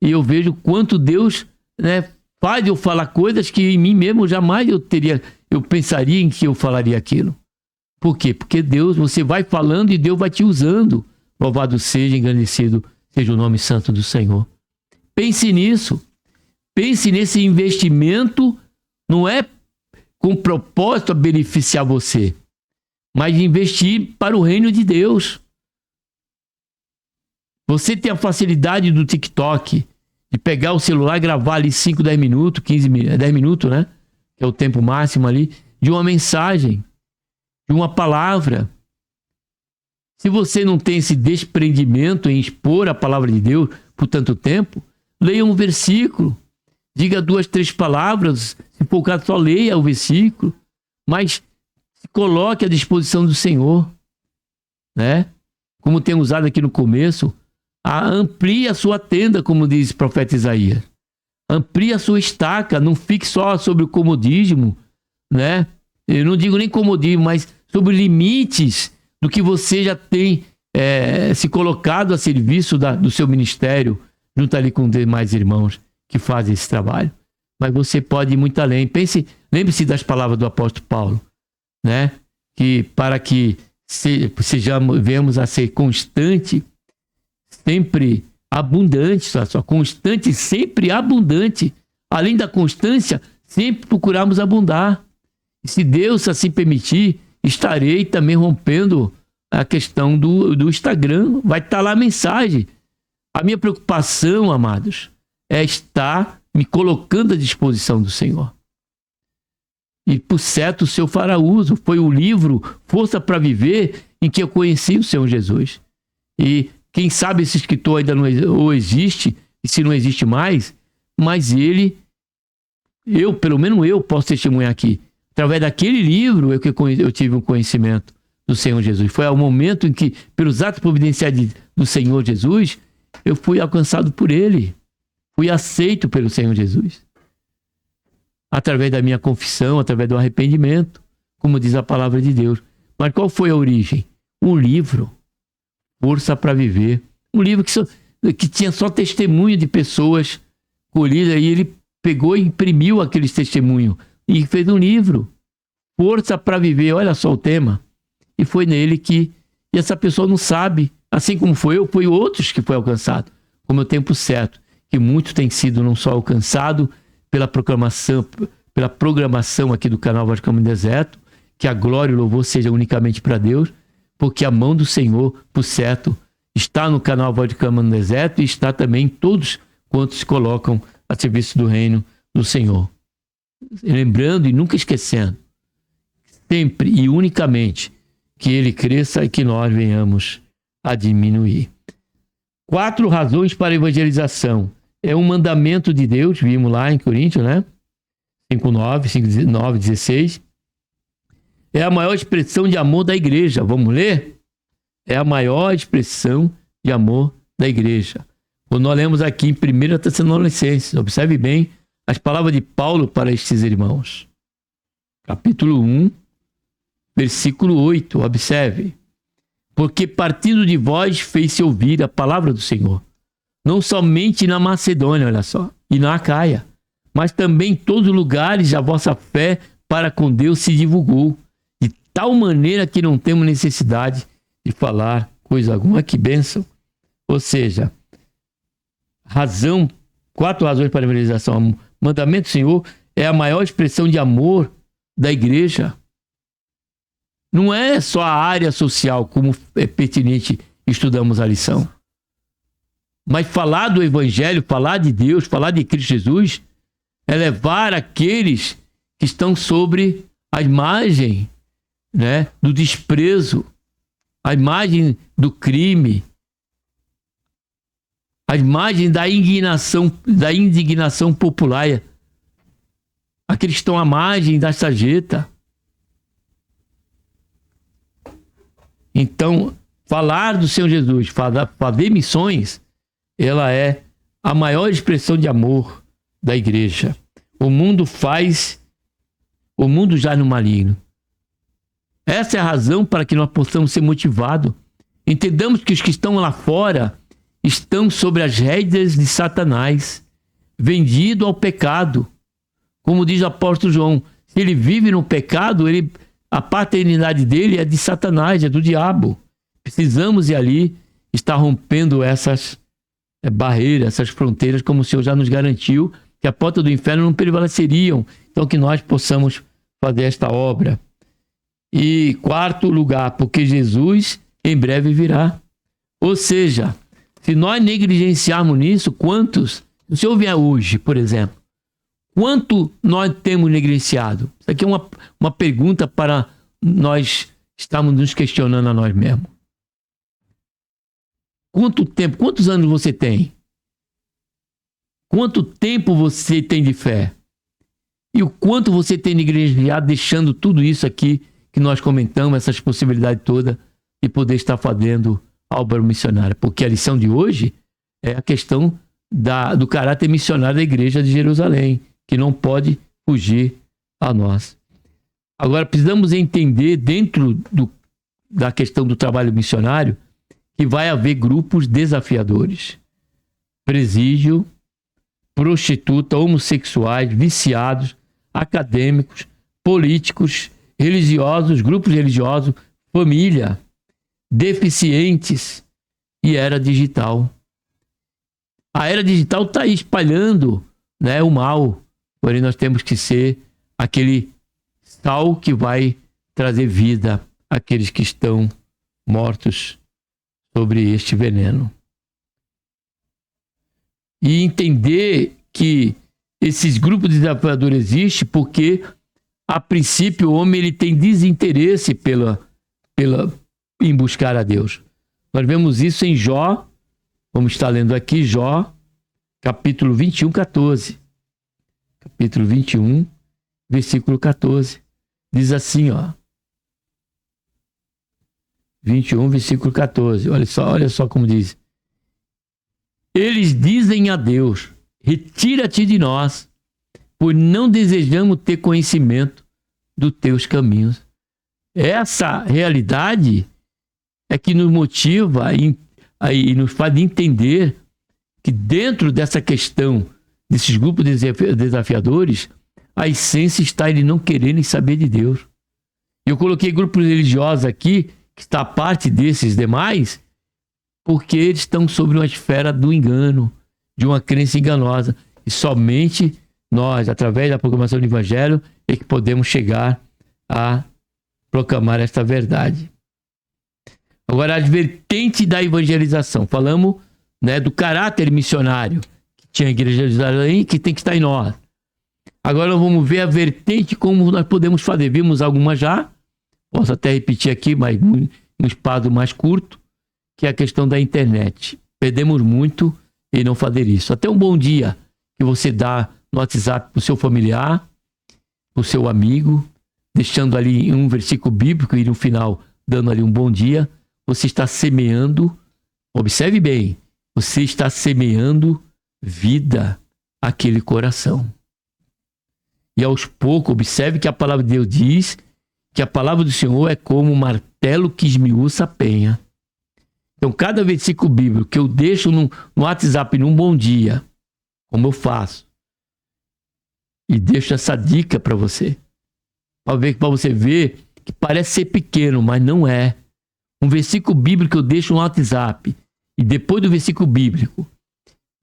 e eu vejo quanto Deus, né, faz eu falar coisas que em mim mesmo jamais eu pensaria em que eu falaria aquilo. Por quê? Porque Deus, você vai falando e Deus vai te usando. Louvado seja, engrandecido seja o nome santo do Senhor. Pense nisso. Pense nesse investimento, não é com propósito a beneficiar você, mas investir para o reino de Deus. Você tem a facilidade do TikTok, de pegar o celular e gravar ali 5, 10 minutos, 10 minutos, né? que é o tempo máximo ali, de uma mensagem, de uma palavra. Se você não tem esse desprendimento em expor a palavra de Deus por tanto tempo, leia um versículo, diga 2, 3 palavras, se for o caso, só leia o versículo, mas se coloque à disposição do Senhor, né? Como tem usado aqui no começo, amplie a sua tenda, como diz o profeta Isaías. Amplie a sua estaca, não fique só sobre o comodismo, né? Eu não digo nem comodismo, mas sobre limites do que você já tem se colocado a serviço do seu ministério, junto ali com demais irmãos que fazem esse trabalho. Mas você pode ir muito além. Lembre-se das palavras do apóstolo Paulo, né? Que para que venhamos a ser constante, sempre abundante, só constante, sempre abundante. Além da constância, sempre procuramos abundar. E se Deus assim permitir, estarei também rompendo a questão do Instagram. Vai estar lá a mensagem. A minha preocupação, amados, é estar me colocando à disposição do Senhor. E por certo o Senhor fará uso. Foi o livro Força para Viver em que eu conheci o Senhor Jesus. E quem sabe esse escritor ainda não existe, e se não existe mais, mas pelo menos eu posso testemunhar aqui. Através daquele livro eu tive um conhecimento do Senhor Jesus. Foi ao momento em que, pelos atos providenciais do Senhor Jesus, eu fui alcançado por Ele. Fui aceito pelo Senhor Jesus. Através da minha confissão, através do arrependimento, como diz a palavra de Deus. Mas qual foi a origem? Um livro, Força para Viver. Um livro que tinha só testemunho de pessoas colhidas, e ele pegou e imprimiu aqueles testemunhos e fez um livro, Força para Viver. Olha só o tema. E foi nele que... E essa pessoa não sabe, assim como foi outros que foi alcançado, como o tempo certo, que muito tem sido não só alcançado pela programação aqui do canal Voz de Cama no Deserto, que a glória e o louvor seja unicamente para Deus, porque a mão do Senhor, por certo, está no canal Voz de Cama no Deserto e está também em todos quantos se colocam a serviço do reino do Senhor. Lembrando e nunca esquecendo, sempre e unicamente, que Ele cresça e que nós venhamos a diminuir. 4 razões para a evangelização. É um mandamento de Deus, vimos lá em Coríntios, né? 5:9, 5:9, 16. É a maior expressão de amor da igreja. Vamos ler? É a maior expressão de amor da igreja. Quando nós lemos aqui em 1 Tessalonicenses, observe bem as palavras de Paulo para estes irmãos. Capítulo 1, versículo 8, observe. Porque partindo de vós fez-se ouvir a palavra do Senhor, não somente na Macedônia, olha só, e na Acaia, mas também em todos os lugares a vossa fé para com Deus se divulgou, de tal maneira que não temos necessidade de falar coisa alguma. Que bênção! Ou seja, 4 razões para a evangelização. O mandamento do Senhor é a maior expressão de amor da igreja. Não é só a área social, como é pertinente, estudamos a lição. Mas falar do Evangelho, falar de Deus, falar de Cristo Jesus, é levar aqueles que estão sobre a imagem, né, do desprezo, a imagem do crime, a imagem da indignação popular, aqueles que estão à margem da sarjeta. Então, falar do Senhor Jesus, fazer missões, ela é a maior expressão de amor da igreja. O mundo já no maligno. Essa é a razão para que nós possamos ser motivados. Entendamos que os que estão lá fora estão sobre as rédeas de Satanás, vendido ao pecado. Como diz o apóstolo João, se ele vive no pecado, a paternidade dele é de Satanás, é do diabo. Precisamos ir ali, estar rompendo essas barreiras, essas fronteiras, como o Senhor já nos garantiu, que a porta do inferno não prevaleceriam. Então que nós possamos fazer esta obra. E 4º lugar, porque Jesus em breve virá. Ou seja, se nós negligenciarmos nisso, quantos... Se o Senhor vier hoje, por exemplo, Quanto nós temos negligenciado? Isso aqui é uma pergunta para nós estarmos nos questionando a nós mesmos. Quanto tempo, quantos anos você tem? Quanto tempo você tem de fé? E o quanto você tem negligenciado, deixando tudo isso aqui que nós comentamos, essas possibilidades todas, de poder estar fazendo a obra missionária. Porque a lição de hoje é a questão do caráter missionário da igreja de Jerusalém, que não pode fugir a nós. Agora, precisamos entender, dentro da questão do trabalho missionário, que vai haver grupos desafiadores. Presídio, prostituta, homossexuais, viciados, acadêmicos, políticos, religiosos, grupos religiosos, família, deficientes e era digital. A era digital está aí espalhando, né, o mal, porém nós temos que ser aquele sal que vai trazer vida àqueles que estão mortos sobre este veneno. E entender que esses grupos desafiadores existem porque, a princípio, o homem ele tem desinteresse em buscar a Deus. Nós vemos isso em Jó, vamos estar lendo aqui Jó, capítulo 21, 14. Capítulo 21, versículo 14. Diz assim, ó. 21, versículo 14. Olha só como diz. Eles dizem a Deus: retira-te de nós, pois não desejamos ter conhecimento dos teus caminhos. Essa realidade é que nos motiva e nos faz entender que dentro dessa questão, desses grupos desafiadores, a essência está em não quererem saber de Deus. Eu coloquei grupos religiosos aqui, que está a parte desses demais, porque eles estão sobre uma esfera do engano, de uma crença enganosa. E somente nós, através da proclamação do Evangelho, é que podemos chegar a proclamar esta verdade. Agora, a vertente da evangelização. Falamos, né, do caráter missionário que tinha a igreja de Jerusalém, que tem que estar em nós. Agora vamos ver a vertente, como nós podemos fazer. Vimos algumas já, posso até repetir aqui, mas um espaço mais curto, que é a questão da internet. Perdemos muito em não fazer isso. Até um bom dia que você dá no WhatsApp para o seu familiar, para o seu amigo, deixando ali um versículo bíblico e no final dando ali um bom dia, você está semeando, observe bem, você está semeando vida àquele coração. E aos poucos, observe que a palavra de Deus diz que a palavra do Senhor é como um martelo que esmiuça a penha. Então, cada versículo bíblico que eu deixo no WhatsApp num bom dia, como eu faço, e deixo essa dica para você, para você ver que parece ser pequeno, mas não é. Um versículo bíblico que eu deixo no WhatsApp, e depois do versículo bíblico,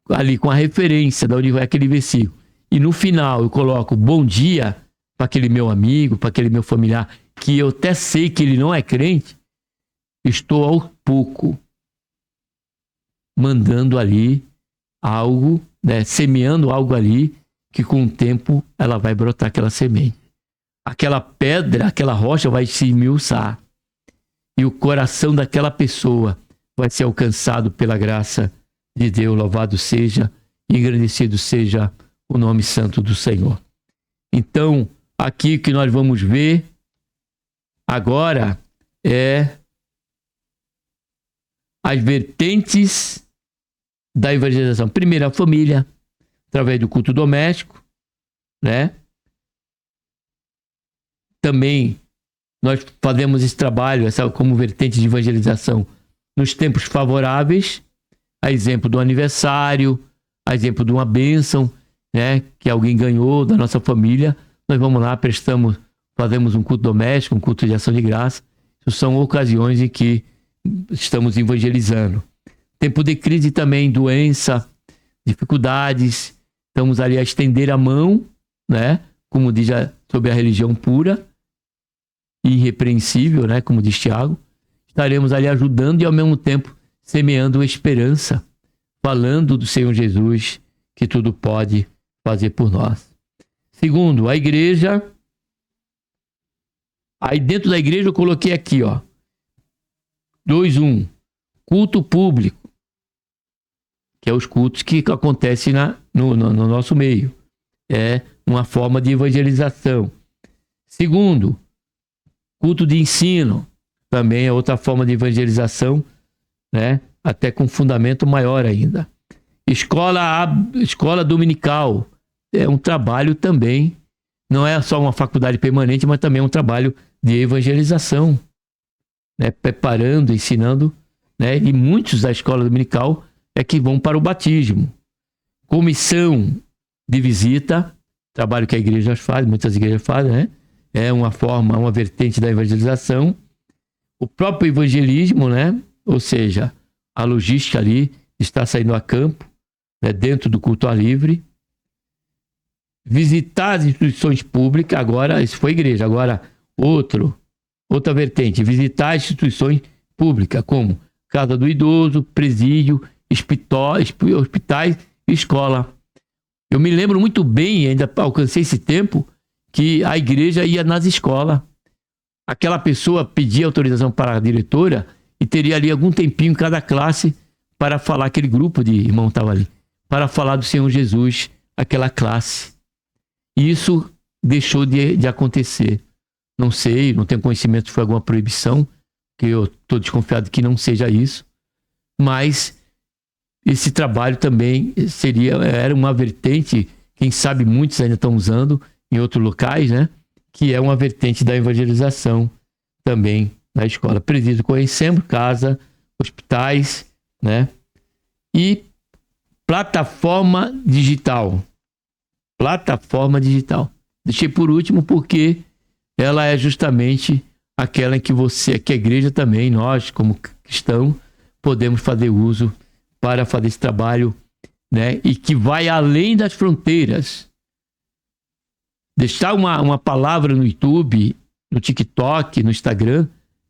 ali com a referência de onde vai aquele versículo, e no final eu coloco bom dia para aquele meu amigo, para aquele meu familiar, que eu até sei que ele não é crente, estou ao pouco mandando ali algo, né, semeando algo ali, que com o tempo ela vai brotar aquela semente. Aquela pedra, aquela rocha vai se esmiuçar. E o coração daquela pessoa vai ser alcançado pela graça de Deus. Louvado seja e engrandecido seja o nome santo do Senhor. Então, aqui o que nós vamos ver agora é as vertentes da evangelização. Primeiro, a família, através do culto doméstico, né? Também nós fazemos esse trabalho, essa como vertente de evangelização nos tempos favoráveis, a exemplo do aniversário, a exemplo de uma bênção, né, que alguém ganhou da nossa família. Nós vamos lá, fazemos um culto doméstico, um culto de ação de graça. Isso são ocasiões em que estamos evangelizando. Tempo de crise também, doença, dificuldades. Estamos ali a estender a mão, né, como diz sobre a religião pura e irrepreensível, né, como diz Tiago. Estaremos ali ajudando e ao mesmo tempo semeando esperança, falando do Senhor Jesus, que tudo pode fazer por nós. Segundo, a igreja. Aí dentro da igreja eu coloquei aqui, ó. 2.1. Culto público. Que é os cultos que acontecem no nosso meio. É uma forma de evangelização. Segundo, culto de ensino. Também é outra forma de evangelização, né? Até com fundamento maior ainda. Escola dominical. É um trabalho também. Não é só uma faculdade permanente, mas também é um trabalho de evangelização, né? Preparando, ensinando, né? E muitos da escola dominical é que vão para o batismo. Comissão de visita, trabalho que a igreja faz, muitas igrejas fazem, né? É uma forma, uma vertente da evangelização. O próprio evangelismo, né? Ou seja, a logística ali está saindo a campo, né? Dentro do culto ao livre. Visitar as instituições públicas, agora, isso foi igreja, agora outra vertente, visitar as instituições públicas, como casa do idoso, presídio, hospitais e escola. Eu me lembro muito bem, ainda alcancei esse tempo, que a igreja ia nas escolas. Aquela pessoa pedia autorização para a diretora e teria ali algum tempinho em cada classe para falar, aquele grupo de irmãos estava ali, para falar do Senhor Jesus, aquela classe. E isso deixou de acontecer. Não sei, não tenho conhecimento se foi alguma proibição, que eu estou desconfiado que não seja isso. Mas esse trabalho também era uma vertente, quem sabe muitos ainda estão usando em outros locais, né? Que é uma vertente da evangelização também na escola. Presídio conhecemos, casa, hospitais, né? E plataforma digital. Plataforma digital. Deixei por último porque ela é justamente aquela em que que a igreja também, nós como cristãos, podemos fazer uso para fazer esse trabalho, né? E que vai além das fronteiras. Deixar uma palavra no YouTube, no TikTok, no Instagram,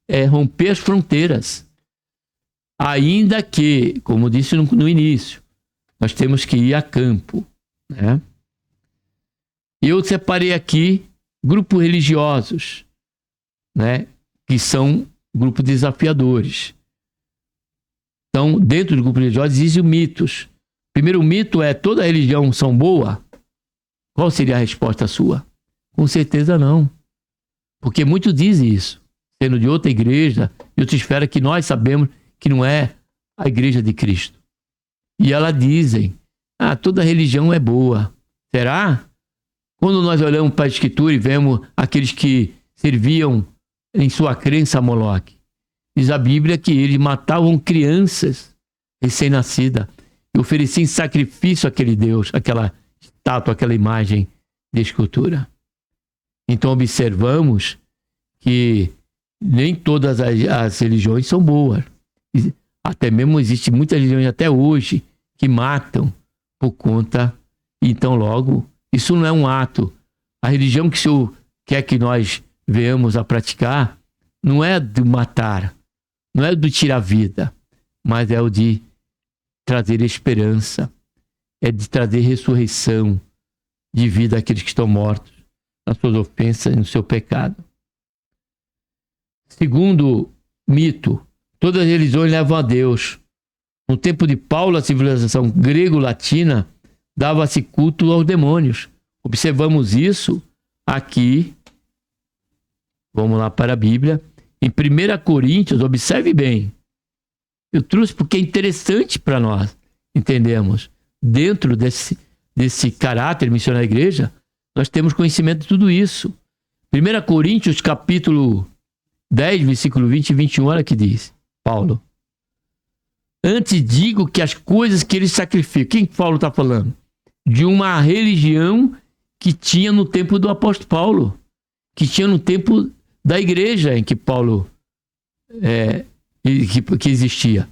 é romper as fronteiras. Ainda que, como disse no início, nós temos que ir a campo, né? Eu separei aqui grupos religiosos, né? Que são grupos desafiadores. Então, dentro do grupo religioso existem mitos. Primeiro mito é: toda religião são boa? Qual seria a resposta sua? Com certeza não. Porque muitos dizem isso, sendo de outra igreja, de outra esfera, que nós sabemos que não é a igreja de Cristo. E elas dizem: toda religião é boa. Será? Quando nós olhamos para a Escritura e vemos aqueles que serviam em sua crença a Moloque, diz a Bíblia que eles matavam crianças recém-nascidas e ofereciam em sacrifício àquele Deus, aquela estátua, aquela imagem de escultura. Então observamos que nem todas as religiões são boas. Até mesmo existem muitas religiões até hoje que matam por conta. Então logo, isso não é um ato. A religião que o Senhor quer que nós venhamos a praticar não é de matar, não é do tirar vida, mas é o de trazer esperança, é de trazer ressurreição de vida àqueles que estão mortos nas suas ofensas e no seu pecado. Segundo mito, todas as religiões levam a Deus. No tempo de Paulo, a civilização grego-latina dava-se culto aos demônios. Observamos isso aqui. Vamos lá para a Bíblia. Em 1 Coríntios, observe bem. Eu trouxe porque é interessante para nós entendermos. Dentro desse caráter missionário da igreja, nós temos conhecimento de tudo isso. 1 Coríntios, capítulo 10, versículo 20 e 21, olha que diz Paulo: antes digo que as coisas que eles sacrificam. Quem Paulo está falando? De uma religião que tinha no tempo do apóstolo Paulo, que tinha no tempo da igreja em que Paulo que existia.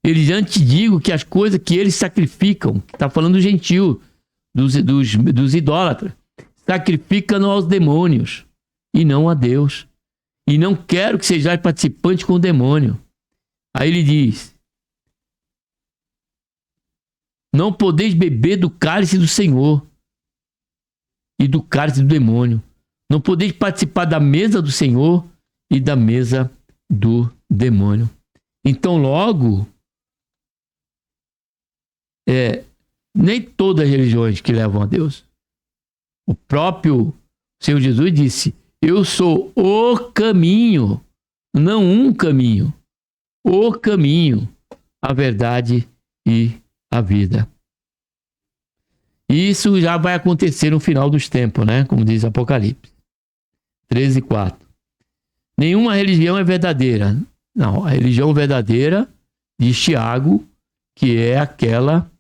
Eles antes digo que as coisas que eles sacrificam, está falando do gentil, dos idólatras, sacrificam aos demônios e não a Deus. E não quero que sejais participantes com o demônio. Aí ele diz: não podeis beber do cálice do Senhor. e do cálice do demônio. Não podeis participar da mesa do Senhor e da mesa do demônio. Então, logo, nem todas as religiões que levam a Deus. O próprio Senhor Jesus disse: eu sou o caminho, não um caminho, o caminho, a verdade e a vida. Isso já vai acontecer no final dos tempos, né? Como diz Apocalipse 13:4. Nenhuma religião é verdadeira. Não, a religião verdadeira, diz Tiago, que é aquela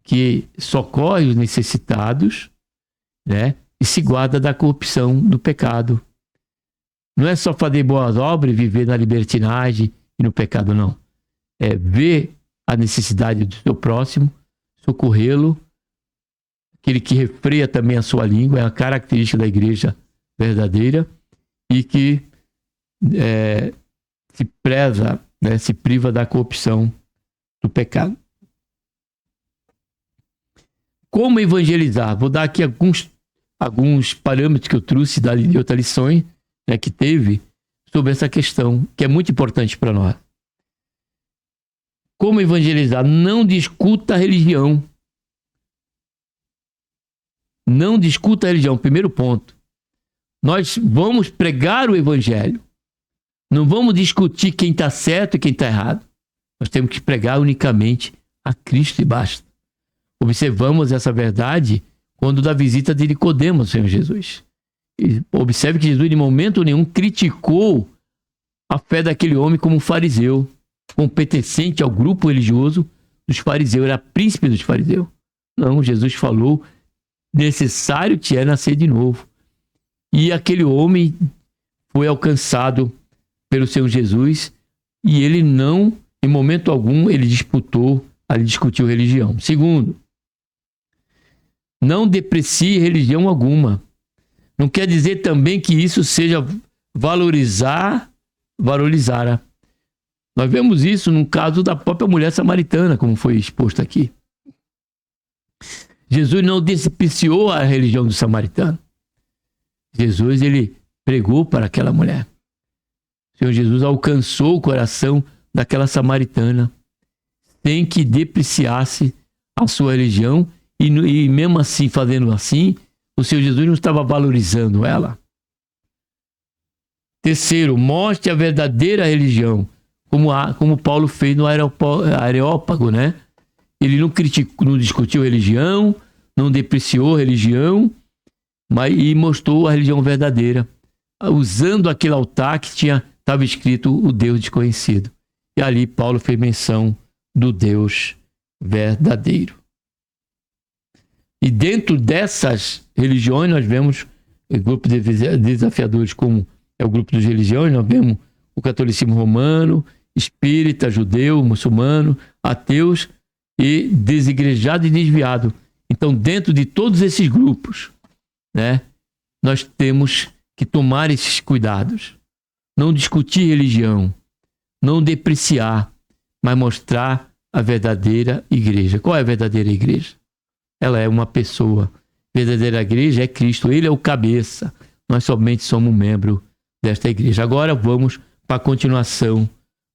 que socorre os necessitados, né? E se guarda da corrupção do pecado. Não é só fazer boas obras e viver na libertinagem e no pecado, não. É ver a necessidade do seu próximo, socorrê-lo, aquele que refreia também a sua língua, é a característica da igreja verdadeira, e que se preza, né, se priva da corrupção do pecado. Como evangelizar? Vou dar aqui alguns parâmetros que eu trouxe de outras lições, né, que teve sobre essa questão, que é muito importante para nós. Como evangelizar? Não discuta a religião. Não discuta a religião, primeiro ponto. Nós vamos pregar o evangelho. Não vamos discutir quem está certo e quem está errado. Nós temos que pregar unicamente a Cristo e basta. Observamos essa verdade quando da visita de Nicodemo ao Senhor Jesus. E observe que Jesus, em momento nenhum, criticou a fé daquele homem como um fariseu, pertencente ao grupo religioso dos fariseus, era príncipe dos fariseus. Não, Jesus falou: necessário te é nascer de novo. E aquele homem foi alcançado pelo Senhor Jesus, e ele não, em momento algum, ele discutiu religião. Segundo, não deprecie religião alguma. Não quer dizer também que isso seja valorizar. Nós vemos isso no caso da própria mulher samaritana, como foi exposto aqui. Jesus não despreciou a religião do samaritano. Jesus, ele pregou para aquela mulher. O Senhor Jesus alcançou o coração daquela samaritana, sem que depreciasse a sua religião, e mesmo assim, fazendo assim, o Senhor Jesus não estava valorizando ela. Terceiro, mostre a verdadeira religião, como Paulo fez no Areópago, né? Ele não discutiu religião, não depreciou religião, e mostrou a religião verdadeira, usando aquele altar que estava escrito o Deus desconhecido. E ali Paulo fez menção do Deus verdadeiro. E dentro dessas religiões nós vemos o grupo de desafiadores, como é o grupo das religiões. Nós vemos o catolicismo romano, espírita, judeu, muçulmano, ateus e desigrejado e desviado. Então, dentro de todos esses grupos, né, nós temos que tomar esses cuidados. Não discutir religião, não depreciar, mas mostrar a verdadeira igreja. Qual é a verdadeira igreja? Ela é uma pessoa. A verdadeira igreja é Cristo. Ele é o cabeça. Nós somente somos membro desta igreja. Agora vamos para a continuação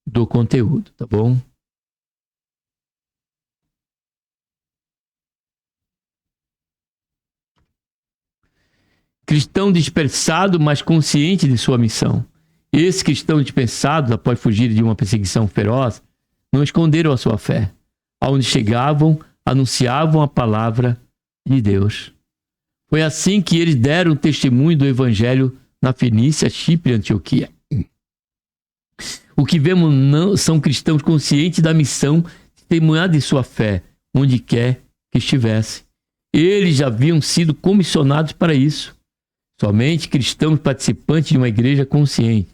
do conteúdo, tá bom? Cristão dispersado, mas consciente de sua missão. Esses cristãos dispersados, após fugir de uma perseguição feroz, não esconderam a sua fé. Aonde chegavam, anunciavam a palavra de Deus. Foi assim que eles deram testemunho do evangelho na Fenícia, Chipre e Antioquia. O que vemos são cristãos conscientes da missão, testemunhar de sua fé, onde quer que estivesse. Eles já haviam sido comissionados para isso. Somente cristãos participantes de uma igreja consciente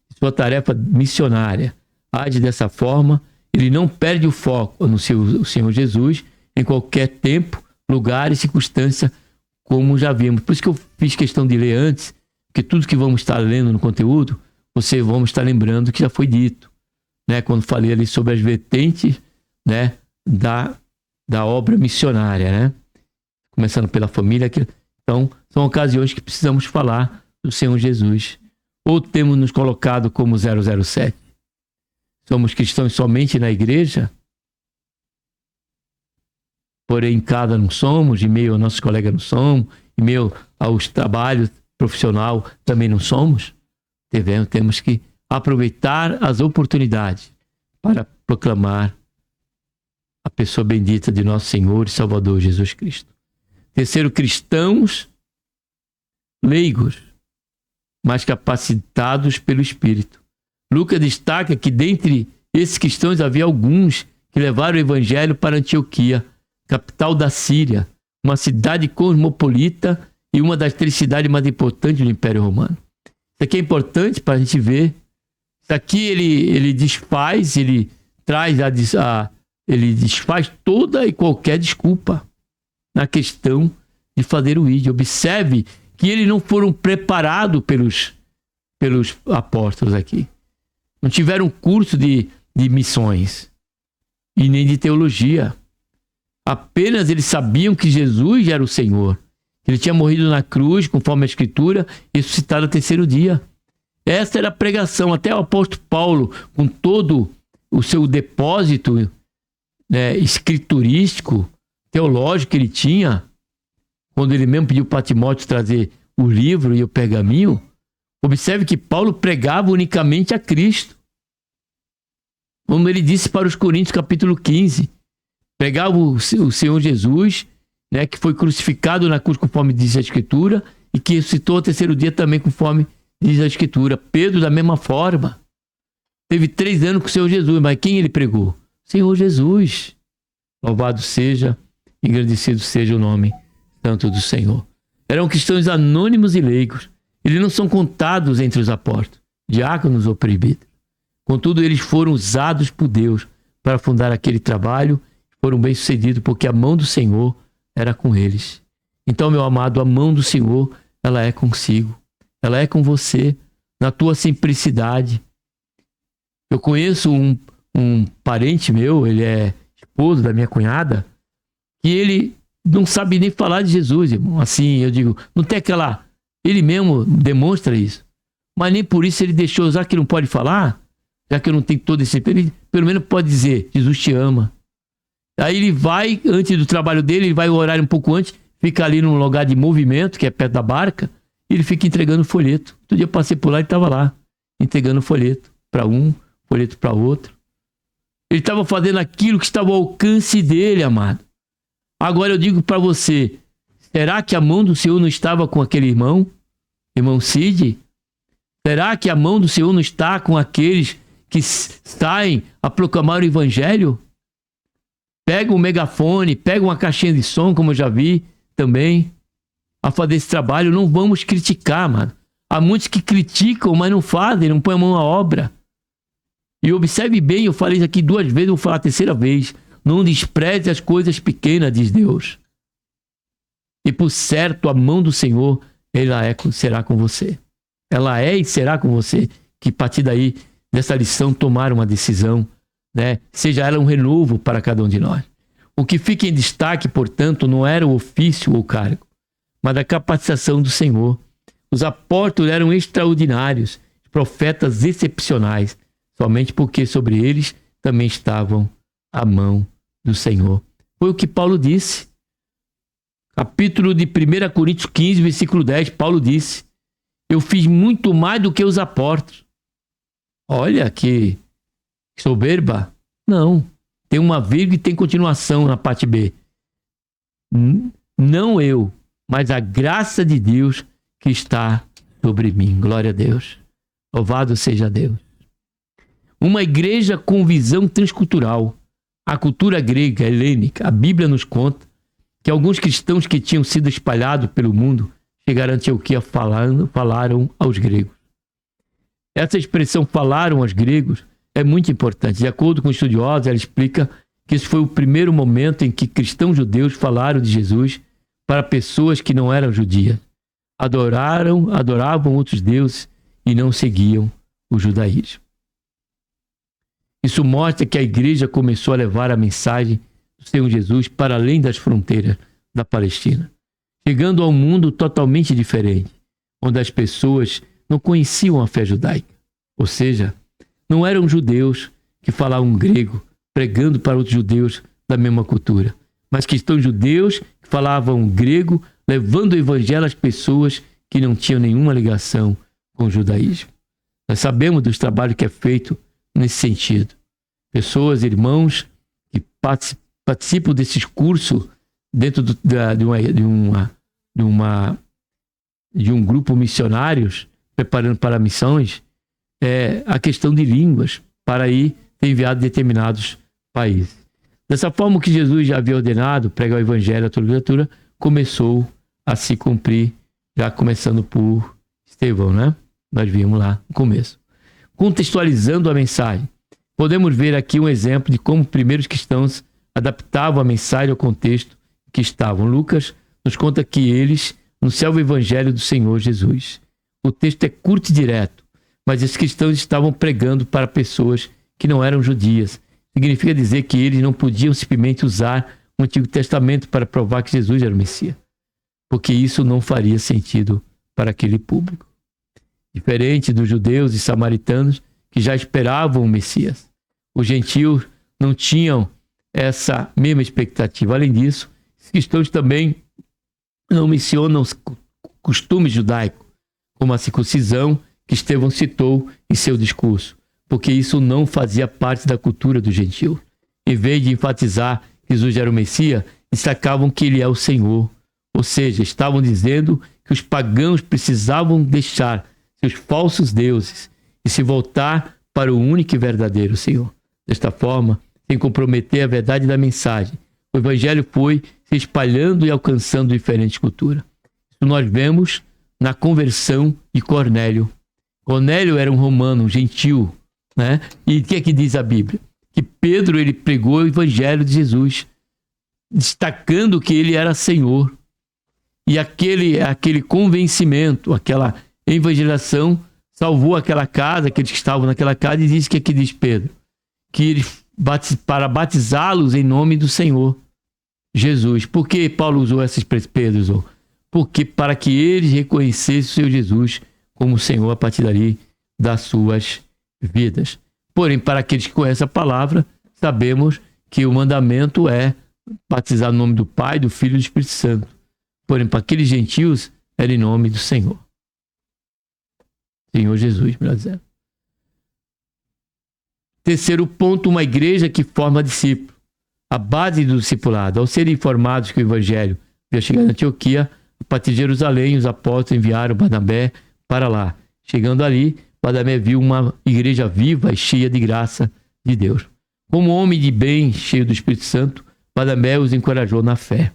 de sua tarefa missionária age dessa forma. Ele não perde o foco no o Senhor Jesus em qualquer tempo, lugar e circunstância, como já vimos. Por isso que eu fiz questão de ler antes, porque tudo que vamos estar lendo no conteúdo, vamos estar lembrando que já foi dito, né? Quando falei ali sobre as vertentes, né, da obra missionária, né? Começando pela família. Então, são ocasiões que precisamos falar do Senhor Jesus. Ou temos nos colocado como 007? Somos cristãos somente na igreja? Porém, em casa não somos, em meio aos nossos colegas não somos, em meio aos trabalhos profissional também não somos? Temos que aproveitar as oportunidades para proclamar a pessoa bendita de nosso Senhor e Salvador Jesus Cristo. Terceiro, cristãos leigos, mas capacitados pelo Espírito. Lucas destaca que dentre esses cristãos havia alguns que levaram o evangelho para Antioquia, capital da Síria, uma cidade cosmopolita e uma das 3 cidades mais importantes do Império Romano. Isso aqui é importante para a gente ver. Isso aqui ele desfaz, ele traz ele desfaz toda e qualquer desculpa na questão de fazer o ID. Observe que eles não foram preparados pelos apóstolos aqui. Não tiveram curso de missões e nem de teologia. Apenas eles sabiam que Jesus era o Senhor. Ele tinha morrido na cruz, conforme a Escritura, e ressuscitado ao 3º dia. Essa era a pregação. Até o apóstolo Paulo, com todo o seu depósito escriturístico, teológico que ele tinha, quando ele mesmo pediu para Timóteo trazer o livro e o pergaminho, observe que Paulo pregava unicamente a Cristo. Como ele disse para os Coríntios, capítulo 15, pregava o Senhor Jesus, que foi crucificado na cruz conforme diz a Escritura e que ressuscitou ao 3º dia também conforme diz a Escritura. Pedro, da mesma forma, teve 3 anos com o Senhor Jesus, mas quem ele pregou? Senhor Jesus. Louvado seja, engrandecido seja o nome santo do Senhor. Eram cristãos anônimos e leigos. Eles não são contados entre os apóstolos, diáconos ou presbíteros. Contudo, eles foram usados por Deus para fundar aquele trabalho, foram bem-sucedidos porque a mão do Senhor era com eles. Então, meu amado, a mão do Senhor, ela é consigo. Ela é com você, na tua simplicidade. Eu conheço um parente meu, ele é esposo da minha cunhada, que ele não sabe nem falar de Jesus, irmão. Assim, eu digo, não tem aquela... Ele mesmo demonstra isso. Mas nem por isso ele deixou usar que não pode falar, já que eu não tenho todo esse... Ele pelo menos pode dizer, Jesus te ama. Aí ele vai, antes do trabalho dele, ele vai o horário um pouco antes, fica ali num lugar de movimento, que é perto da barca, e ele fica entregando folheto. Outro dia eu passei por lá e estava lá, entregando folheto para um, folheto para outro. Ele estava fazendo aquilo que estava ao alcance dele, amado. Agora eu digo para você, será que a mão do Senhor não estava com aquele irmão Cid? Será que a mão do Senhor não está com aqueles que saem a proclamar o Evangelho? Pega um megafone, pega uma caixinha de som, como eu já vi também, a fazer esse trabalho. Não vamos criticar, mano. Há muitos que criticam, mas não fazem, não põem a mão à obra. E observe bem, eu falei isso aqui 2 vezes, vou falar a 3ª vez. Não despreze as coisas pequenas, diz Deus. E por certo, a mão do Senhor, será com você. Ela é e será com você. Que a partir daí, dessa lição, tomar uma decisão, seja ela um renovo para cada um de nós. O que fica em destaque, portanto, não era o ofício ou o cargo, mas a capacitação do Senhor. Os apóstolos eram extraordinários, profetas excepcionais, somente porque sobre eles também estavam a mão do Senhor. Foi o que Paulo disse. Capítulo de 1 Coríntios 15, versículo 10, Paulo disse, eu fiz muito mais do que os apóstolos. Olha que soberba. Não. Tem uma vírgula e tem continuação na parte B. Não eu, mas a graça de Deus que está sobre mim. Glória a Deus. Louvado seja Deus. Uma igreja com visão transcultural. A cultura grega, helênica, a Bíblia nos conta que alguns cristãos que tinham sido espalhados pelo mundo chegaram a Antioquia falaram aos gregos. Essa expressão falaram aos gregos é muito importante. De acordo com estudiosos, ela explica que esse foi o primeiro momento em que cristãos judeus falaram de Jesus para pessoas que não eram judias. Adoravam outros deuses e não seguiam o judaísmo. Isso mostra que a igreja começou a levar a mensagem do Senhor Jesus para além das fronteiras da Palestina. chegando a um mundo totalmente diferente, onde as pessoas não conheciam a fé judaica. Ou seja, não eram judeus que falavam grego, pregando para outros judeus da mesma cultura, mas cristãos judeus que falavam grego, levando o evangelho às pessoas que não tinham nenhuma ligação com o judaísmo. Nós sabemos dos trabalhos que é feito nesse sentido. Pessoas, irmãos, que participam desses cursos dentro de um grupo missionários, preparando para missões, a questão de línguas, para ir ser enviado a determinados países. Dessa forma, o que Jesus já havia ordenado, pregar o evangelho a toda criatura, começou a se cumprir, já começando por Estevão, né? Nós vimos lá no começo. Contextualizando a mensagem, podemos ver aqui um exemplo de como os primeiros cristãos adaptavam a mensagem ao contexto em que estavam. Lucas nos conta que eles anunciavam o evangelho do Senhor Jesus. O texto é curto e direto, mas esses cristãos estavam pregando para pessoas que não eram judias. Significa dizer que eles não podiam simplesmente usar o Antigo Testamento para provar que Jesus era o Messias, porque isso não faria sentido para aquele público. Diferente dos judeus e samaritanos que já esperavam o Messias, os gentios não tinham essa mesma expectativa. Além disso, os cristãos também não mencionam os costumes judaicos, como a circuncisão que Estevão citou em seu discurso, porque isso não fazia parte da cultura do gentio. Em vez de enfatizar que Jesus era o Messias, destacavam que ele é o Senhor. Ou seja, estavam dizendo que os pagãos precisavam deixar seus falsos deuses e se voltar para o único e verdadeiro Senhor. Desta forma, sem comprometer a verdade da mensagem, o evangelho foi se espalhando e alcançando diferentes culturas. Isso nós vemos na conversão de Cornélio. Cornélio era um romano, um gentil, né? E o que é que diz a Bíblia? Que Pedro, ele pregou o evangelho de Jesus, destacando que ele era Senhor. E aquele convencimento, aquela evangelização salvou aquela casa, aqueles que estavam naquela casa, e diz que aqui diz Pedro, que ele para batizá-los em nome do Senhor Jesus. Por que Paulo usou essa expressão? Pedro usou? Porque para que eles reconhecessem o seu Jesus como Senhor a partir dali das suas vidas. Porém, para aqueles que conhecem a palavra, sabemos que o mandamento é batizar no nome do Pai, do Filho e do Espírito Santo. Porém, para aqueles gentios, era em nome do Senhor. Senhor Jesus, melhor dizendo. Terceiro ponto, uma igreja que forma discípulos. A base do discipulado. Ao serem informados que o evangelho veio chegar na Antioquia, a partir de Jerusalém, os apóstolos enviaram Barnabé para lá. Chegando ali, Barnabé viu uma igreja viva e cheia de graça de Deus. Como homem de bem, cheio do Espírito Santo, Barnabé os encorajou na fé.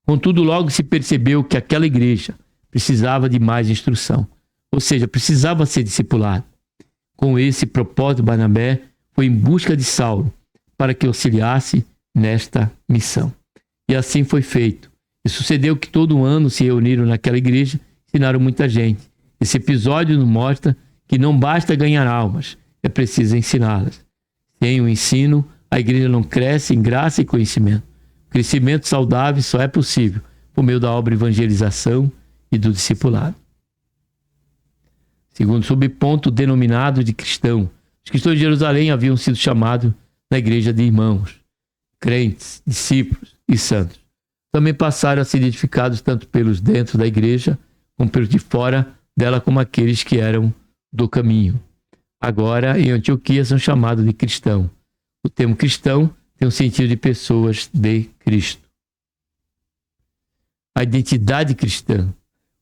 Contudo, logo se percebeu que aquela igreja precisava de mais instrução, ou seja, precisava ser discipulado. Com esse propósito, Barnabé foi em busca de Saulo para que auxiliasse nesta missão. E assim foi feito. E sucedeu que todo ano se reuniram naquela igreja e ensinaram muita gente. Esse episódio nos mostra que não basta ganhar almas, é preciso ensiná-las. Sem o ensino, a igreja não cresce em graça e conhecimento. O crescimento saudável só é possível por meio da obra de evangelização e do discipulado. Segundo subponto, denominado de cristão. Os cristãos de Jerusalém haviam sido chamados na igreja de irmãos, crentes, discípulos e santos. Também passaram a ser identificados tanto pelos dentro da igreja, como pelos de fora dela, como aqueles que eram do caminho. Agora, em Antioquia, são chamados de cristão. O termo cristão tem um sentido de pessoas de Cristo. A identidade cristã.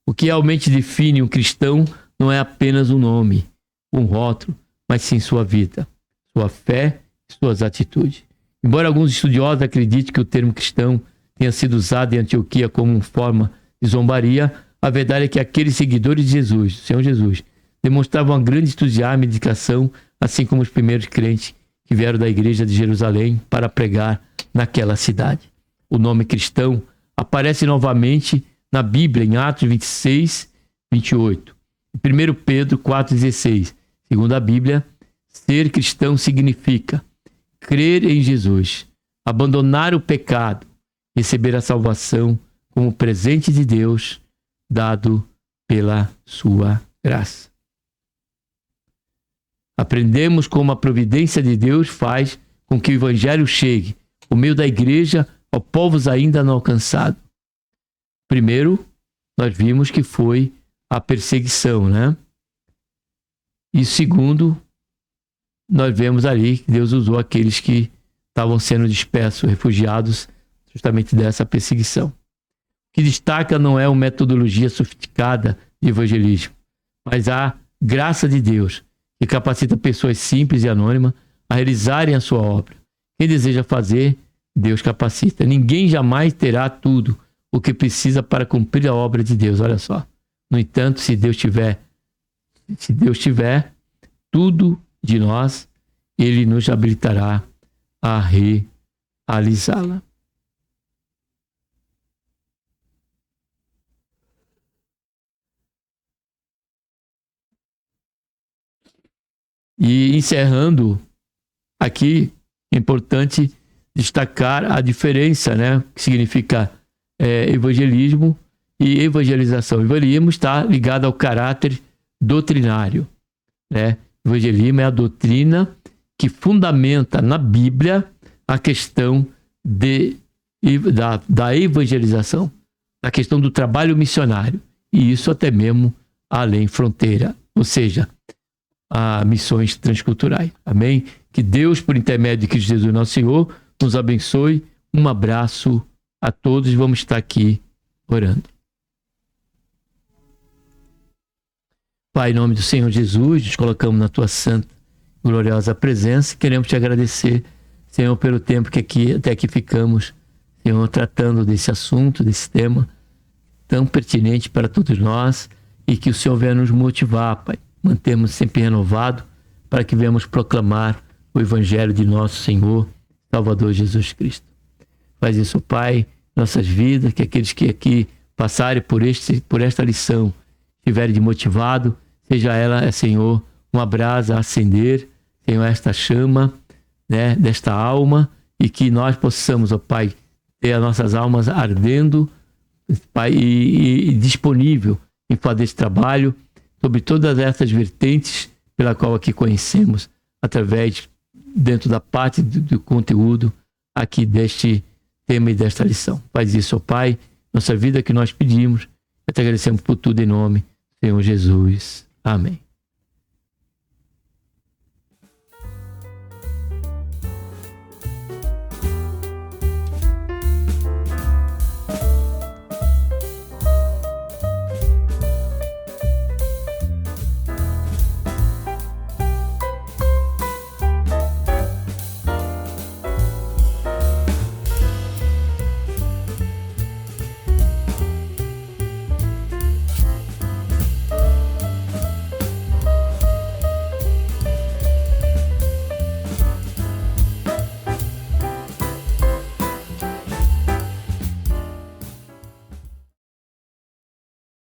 O que realmente define um cristão não é apenas um nome, um rótulo, mas sim sua vida, sua fé e suas atitudes. Embora alguns estudiosos acreditem que o termo cristão tenha sido usado em Antioquia como uma forma de zombaria, a verdade é que aqueles seguidores de Jesus, do Senhor Jesus, demonstravam um grande entusiasmo e dedicação, assim como os primeiros crentes que vieram da igreja de Jerusalém para pregar naquela cidade. O nome cristão aparece novamente na Bíblia, em Atos 26, 28. 1 Pedro 4,16. Segundo a Bíblia, ser cristão significa crer em Jesus, abandonar o pecado, receber a salvação como presente de Deus dado pela sua graça. Aprendemos como a providência de Deus faz com que o Evangelho chegue, por meio da igreja, a povos ainda não alcançados. Primeiro, nós vimos que foi a perseguição, né? E segundo, nós vemos ali que Deus usou aqueles que estavam sendo dispersos, refugiados, justamente dessa perseguição. O que destaca não é uma metodologia sofisticada de evangelismo, mas a graça de Deus, que capacita pessoas simples e anônimas a realizarem a sua obra. Quem deseja fazer, Deus capacita. Ninguém jamais terá tudo o que precisa para cumprir a obra de Deus. Olha só. No entanto, se Deus tiver tudo de nós, Ele nos habilitará a realizá-la. E encerrando aqui, é importante destacar a diferença, né? Que significa evangelismo e evangelização. O evangelismo está ligado ao caráter doutrinário, né? O evangelismo é a doutrina que fundamenta na Bíblia a questão da evangelização, a questão do trabalho missionário, e isso até mesmo além fronteira, ou seja, a missões transculturais. Amém? Que Deus, por intermédio de Cristo Jesus, nosso Senhor, nos abençoe. Um abraço a todos. Vamos estar aqui orando. Pai, em nome do Senhor Jesus, nos colocamos na tua santa e gloriosa presença. Queremos te agradecer, Senhor, pelo tempo que até aqui ficamos, Senhor, tratando desse assunto, desse tema tão pertinente para todos nós, e que o Senhor venha nos motivar, Pai, mantermos sempre renovado, para que venhamos proclamar o Evangelho de nosso Senhor, Salvador Jesus Cristo. Faz isso, Pai, nossas vidas, que aqueles que aqui passarem por esta lição estiverem de motivado, seja ela, Senhor, uma brasa a acender, Senhor, esta chama, né, desta alma, e que nós possamos, ó Pai, ter as nossas almas ardendo, Pai, e disponível em fazer esse trabalho sobre todas essas vertentes pela qual aqui conhecemos, através, dentro da parte do conteúdo aqui deste tema e desta lição. Faz isso, ó Pai, nossa vida que nós pedimos, e te agradecemos por tudo em nome do Senhor Jesus. Amém.